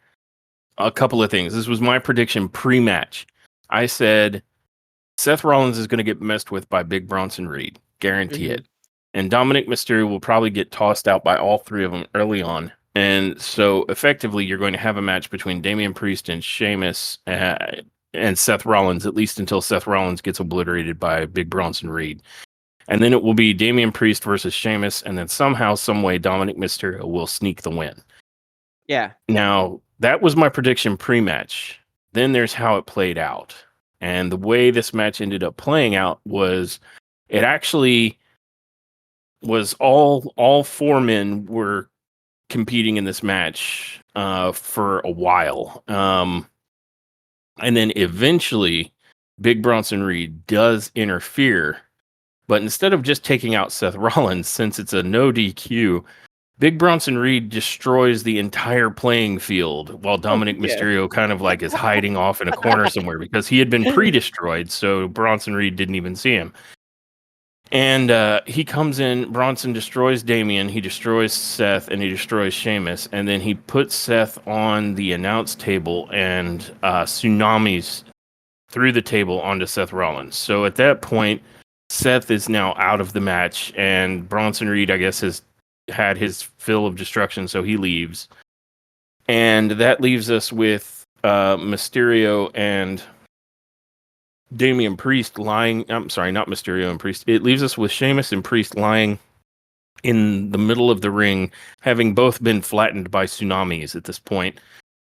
a couple of things. This was my prediction pre-match. I said Seth Rollins is going to get messed with by Big Bronson Reed. Guarantee Hmm. it. And Dominic Mysterio will probably get tossed out by all three of them early on. And so effectively, you're going to have a match between Damian Priest and Sheamus and Seth Rollins, at least until Seth Rollins gets obliterated by Big Bronson Reed. And then it will be Damian Priest versus Sheamus. And then somehow, some way, Dominic Mysterio will sneak the win. Yeah, Now, that was my prediction pre-match. Then there's how it played out. And the way this match ended up playing out was it actually was all four men were competing in this match for a while. And then eventually Big Bronson Reed does interfere, but instead of just taking out Seth Rollins, since it's a no DQ, Big Bronson Reed destroys the entire playing field while Dominic yeah, Mysterio kind of like is hiding off in a corner somewhere because he had been pre-destroyed, so Bronson Reed didn't even see him. And he comes in, Bronson destroys Damian, he destroys Seth, and he destroys Sheamus, and then he puts Seth on the announce table and tsunamis through the table onto Seth Rollins. So at that point, Seth is now out of the match, and Bronson Reed, I guess, has had his fill of destruction, so he leaves. And that leaves us with Mysterio and Damian Priest lying. I'm sorry, not Mysterio and Priest. It leaves us with Sheamus and Priest lying in the middle of the ring, having both been flattened by tsunamis at this point.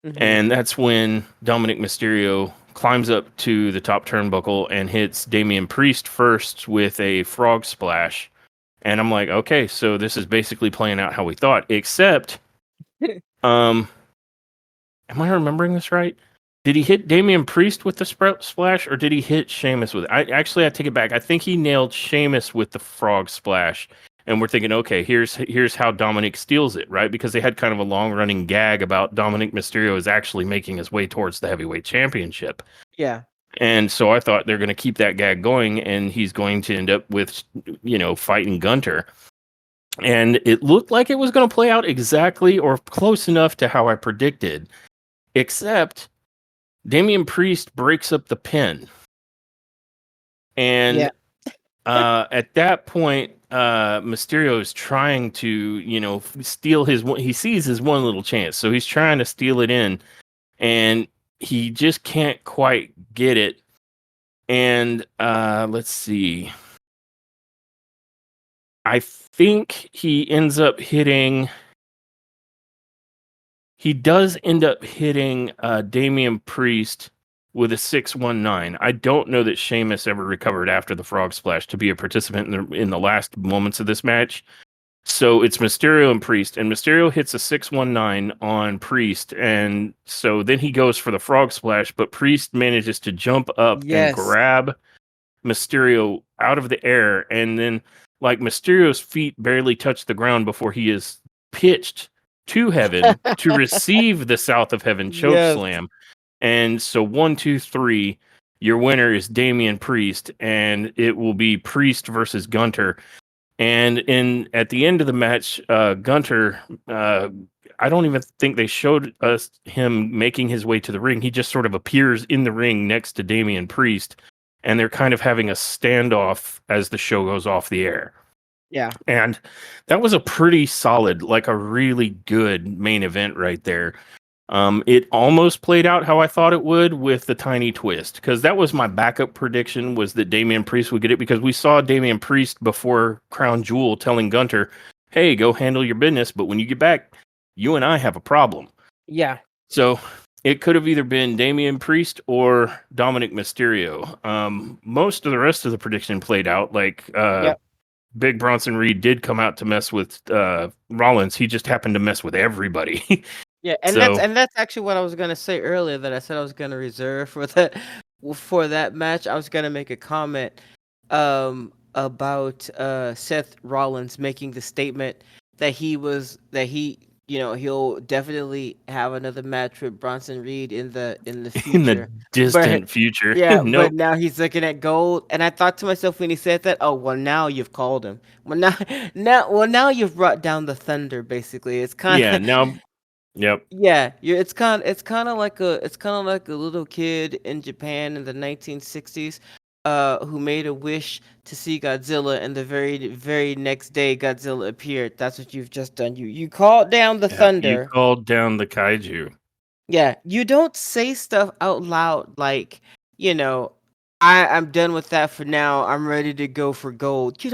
hmm And that's when Dominic Mysterio climbs up to the top turnbuckle and hits Damian Priest first with a frog splash. And I'm like, okay, so this is basically playing out how we thought, except, um, am I remembering this right? Did he hit Damian Priest with the splash, or did he hit Sheamus with it? I take it back. I think he nailed Sheamus with the frog splash. And we're thinking, okay, here's how Dominic steals it, right? Because they had kind of a long running gag about Dominic Mysterio is actually making his way towards the heavyweight championship. yeah, And so I thought they're going to keep that gag going, and he's going to end up with, fighting Gunter. And it looked like it was going to play out exactly or close enough to how I predicted, except Damian Priest breaks up the pin. yeah, And at that point, Mysterio is trying to, steal his one. He sees his one little chance. So he's trying to steal it in, and he just can't quite get it. And let's see. I think he does end up hitting Damian Priest with a 619. I don't know that Sheamus ever recovered after the frog splash to be a participant in the last moments of this match. So it's Mysterio and Priest, and Mysterio hits a 619 on Priest, and so then he goes for the frog splash, but Priest manages to jump up and Yes. grab Mysterio out of the air, and then like Mysterio's feet barely touch the ground before he is pitched to heaven to receive the South of Heaven choke Yes. slam. And so 1, 2, 3, your winner is Damian Priest, and it will be Priest versus Gunter. And in at the end of the match, Gunter, I don't even think they showed us him making his way to the ring. He just sort of appears in the ring next to Damian Priest, and they're kind of having a standoff as the show goes off the air. Yeah. And that was a pretty solid, like a really good main event right there. It almost played out how I thought it would with the tiny twist, because that was my backup prediction, was that Damian Priest would get it, because we saw Damian Priest before Crown Jewel telling Gunter, hey, go handle your business, but when you get back, you and I have a problem. Yeah. So it could have either been Damian Priest or Dominic Mysterio. Most of the rest of the prediction played out. Like Yep. Big Bronson Reed did come out to mess with Rollins. He just happened to mess with everybody. Yeah, So and that's actually what I was gonna say earlier, that I said I was gonna reserve for that match. I was gonna make a comment about Seth Rollins making the statement that he'll definitely have another match with Bronson Reed in the in the future. But distant future, yeah, but nope. now he's looking at gold, and I thought to myself when he said that, oh well, now you've called him. Well now now you've brought down the thunder. Basically, it's kind Yeah, of now, yep. yeah, it's kind of like a little kid in Japan in the 1960s, who made a wish to see Godzilla, and the very next day Godzilla appeared. That's what you've just done. You called down the Yeah, you thunder. called down the kaiju. Yeah, you don't say stuff out loud like, you know, I'm done with that for now. I'm ready to go for gold. You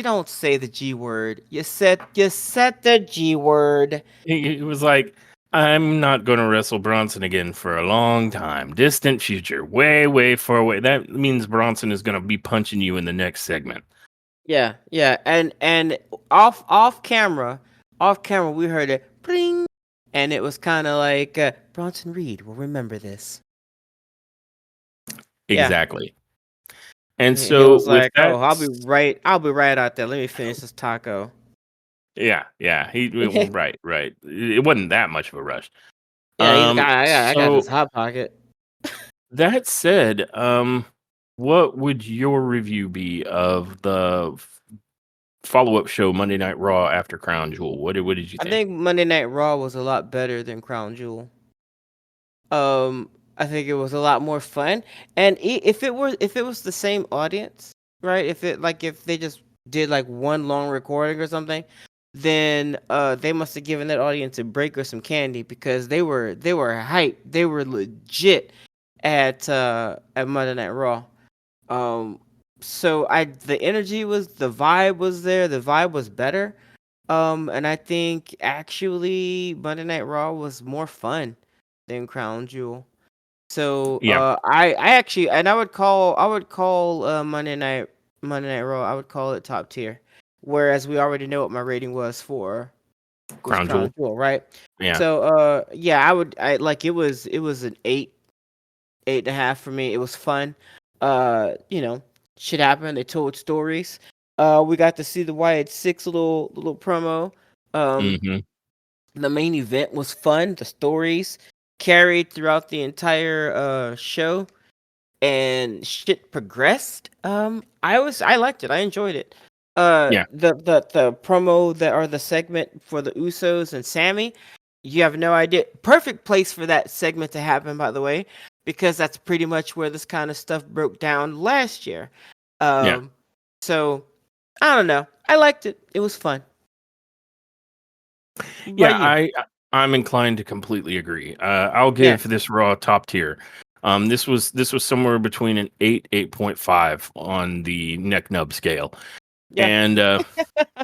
don't say the G word. You said the G word. It was like, I'm not going to wrestle Bronson again for a long time. Distant future, way, way far away. That means Bronson is going to be punching you in the next segment. Yeah, yeah, and off camera, we heard it, pring, and it was kind of like Bronson Reed will remember this. Yeah, Exactly. And he so was with like, "Oh, that, I'll be right out there. Let me finish this taco." yeah, well, Yeah, right, right. It wasn't that much of a rush. he's got, I got this So hot pocket. that said, what would your review be of the follow-up show Monday Night Raw after Crown Jewel? What did you I think? think Monday Night Raw was a lot better than Crown Jewel. I think it was a lot more fun, and if it was the same audience, right? If they just did like one long recording or something, then they must have given that audience a break or some candy, because they were hyped, they were legit at Monday Night Raw. Um, so I the energy was the vibe was there, the vibe was better. And I think actually Monday Night Raw was more fun than Crown Jewel. So Yeah, I actually, and I would call Monday Night Raw, I would call it top tier. Whereas we already know what my rating was Crown Crown Jewel. Jewel, right? Yeah. So yeah, I like it was an 8.5 for me. It was fun. You know, shit happened. They told stories. We got to see the Wyatt Six little promo. Um, Hmm. the main event was fun. The stories carried throughout the entire show, and shit progressed. I liked it. I enjoyed it. Yeah, The promo that or the segment for the Usos and Sammy, you have no idea. Perfect place for that segment to happen, by the way, because that's pretty much where this kind of stuff broke down last year. yeah, Um, so I don't know. I liked it. It was fun. What about yeah. you? I'm inclined to completely agree. I'll Yeah. give this Raw top tier. This was somewhere between an 8.5 on the neck nub scale. Yeah.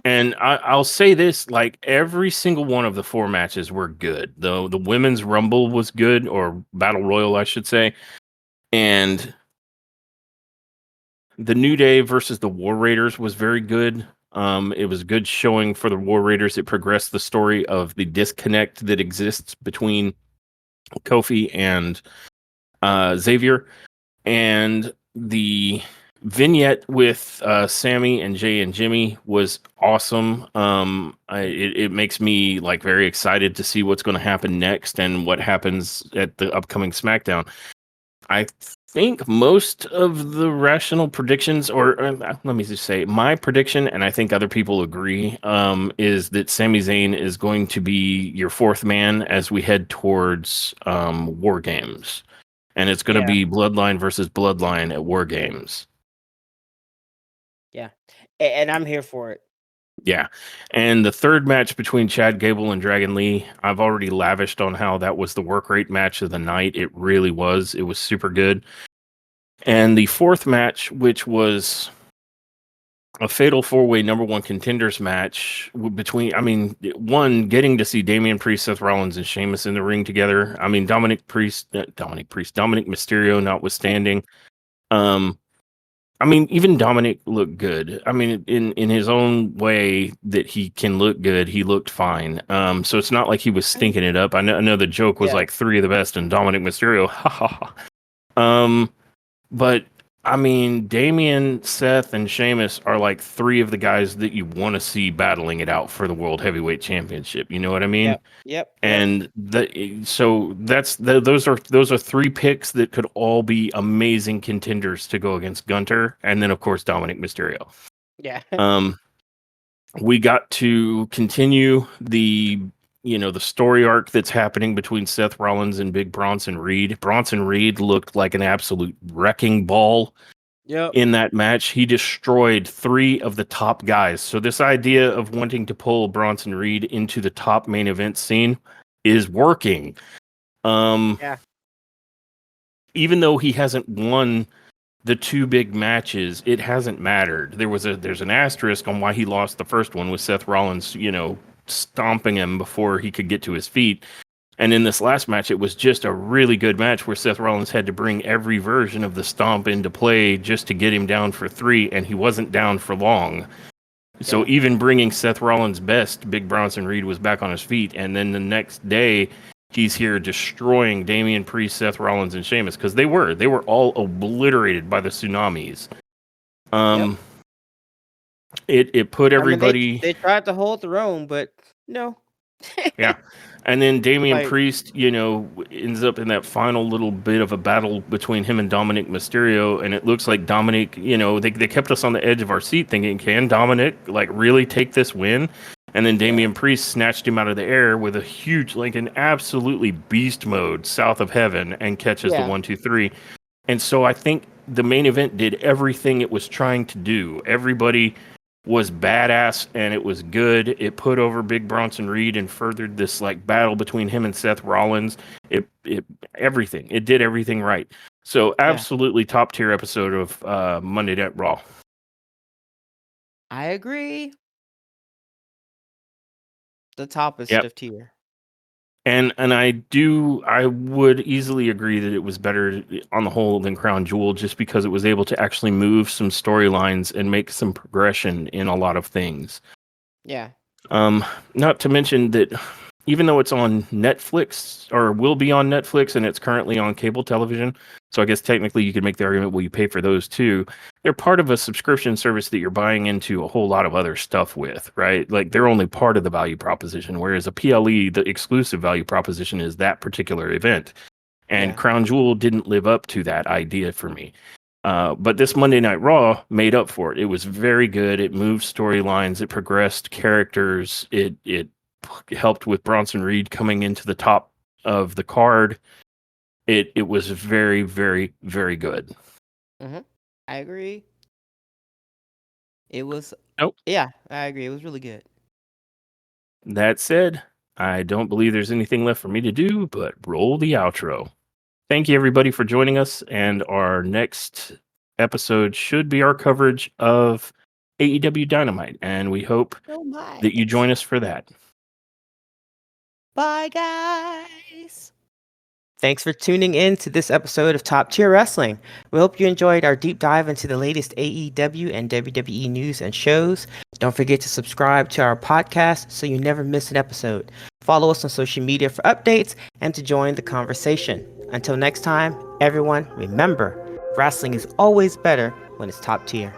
And I'll say this: like every single one of the four matches were good. The women's Rumble was good, or Battle Royal, I should say, and the New Day versus the War Raiders was very good. It was good showing for the War Raiders. It progressed the story of the disconnect that exists between Kofi and Xavier, and the vignette with Sammy and Jay and Jimmy was awesome. It makes me like very excited to see what's going to happen next and what happens at the upcoming SmackDown. I think most of the rational predictions, or let me just say, my prediction, and I think other people agree, is that Sami Zayn is going to be your fourth man as we head towards War Games, and it's going to Yeah. be Bloodline versus Bloodline at War Games. Yeah. And I'm here for it. Yeah. And the third match between Chad Gable and Dragon Lee, I've already lavished on how that was the work rate match of the night. It really was. It was super good. And the fourth match, which was a fatal four-way number one contenders match between, I mean, one, getting to see Damian Priest, Seth Rollins, and Sheamus in the ring together. I mean, Dominic Mysterio notwithstanding. Um, I mean, even Dominic looked good. I mean, in his own way that he can look good, he looked fine. So it's not like he was stinking it up. I know the joke was Yeah. like three of the best and Dominic Mysterio. Ha ha ha. Um, but I mean, Damian, Seth, and Sheamus are like three of the guys that you want to see battling it out for the World Heavyweight Championship. You know what I mean? Yep. Yep. Yep. And so those are three picks that could all be amazing contenders to go against Gunter, and then of course Dominic Mysterio. Yeah. Um, we got to continue the story arc that's happening between Seth Rollins and Big Bronson Reed. Bronson Reed looked like an absolute wrecking ball Yep. in that match. He destroyed three of the top guys. So this idea of wanting to pull Bronson Reed into the top main event scene is working. Yeah. Even though he hasn't won the two big matches, it hasn't mattered. There's an asterisk on why he lost the first one with Seth Rollins, stomping him before he could get to his feet. And in this last match, it was just a really good match where Seth Rollins had to bring every version of the stomp into play just to get him down for three, and he wasn't down for long. So Yeah. even bringing Seth Rollins' best, Big Bronson Reed was back on his feet, and then the next day, he's here destroying Damian Priest, Seth Rollins, and Sheamus because they were all obliterated by the tsunamis. Yep. Um, it put I mean, they everybody. they tried to hold their own, but no. Yeah. And then Damian Like, Priest, ends up in that final little bit of a battle between him and Dominic Mysterio. And it looks like Dominic, they kept us on the edge of our seat thinking, can Dominic like really take this win? And then yeah. Damian Priest snatched him out of the air with a huge, like an absolutely beast mode south of heaven and catches the Yeah. 1, 2, 3. And so I think the main event did everything it was trying to do. Everybody was badass and it was good. It put over Big Bronson Reed and furthered this like battle between him and Seth Rollins. It everything. It did everything right. So Yeah. absolutely top tier episode of Monday Night Raw. I agree. The toppest Yep. of tier. And I would easily agree that it was better on the whole than Crown Jewel just because it was able to actually move some storylines and make some progression in a lot of things. Yeah. Um, Not to mention that even though it's on Netflix or will be on Netflix and it's currently on cable television, so I guess technically you could make the argument, well, you pay for those too. They're part of a subscription service that you're buying into a whole lot of other stuff with, right? Like they're only part of the value proposition, whereas a PLE, the exclusive value proposition is that particular event. And Yeah. Crown Jewel didn't live up to that idea for me. But this Monday Night Raw made up for it. It was very good. It moved storylines. It progressed characters. It helped with Bronson Reed coming into the top of the card. It was very, very, very good. Mm-hmm. I agree. It was. Nope. Yeah, I agree. It was really good. That said, I don't believe there's anything left for me to do but roll the outro. Thank you everybody for joining us, and our next episode should be our coverage of AEW Dynamite, and we hope Oh my. that you join us for that. Bye, guys. Thanks for tuning in to this episode of Top Tier Wrestling. We hope you enjoyed our deep dive into the latest AEW and WWE news and shows. Don't forget to subscribe to our podcast so you never miss an episode. Follow us on social media for updates and to join the conversation. Until next time, everyone, remember, wrestling is always better when it's top tier.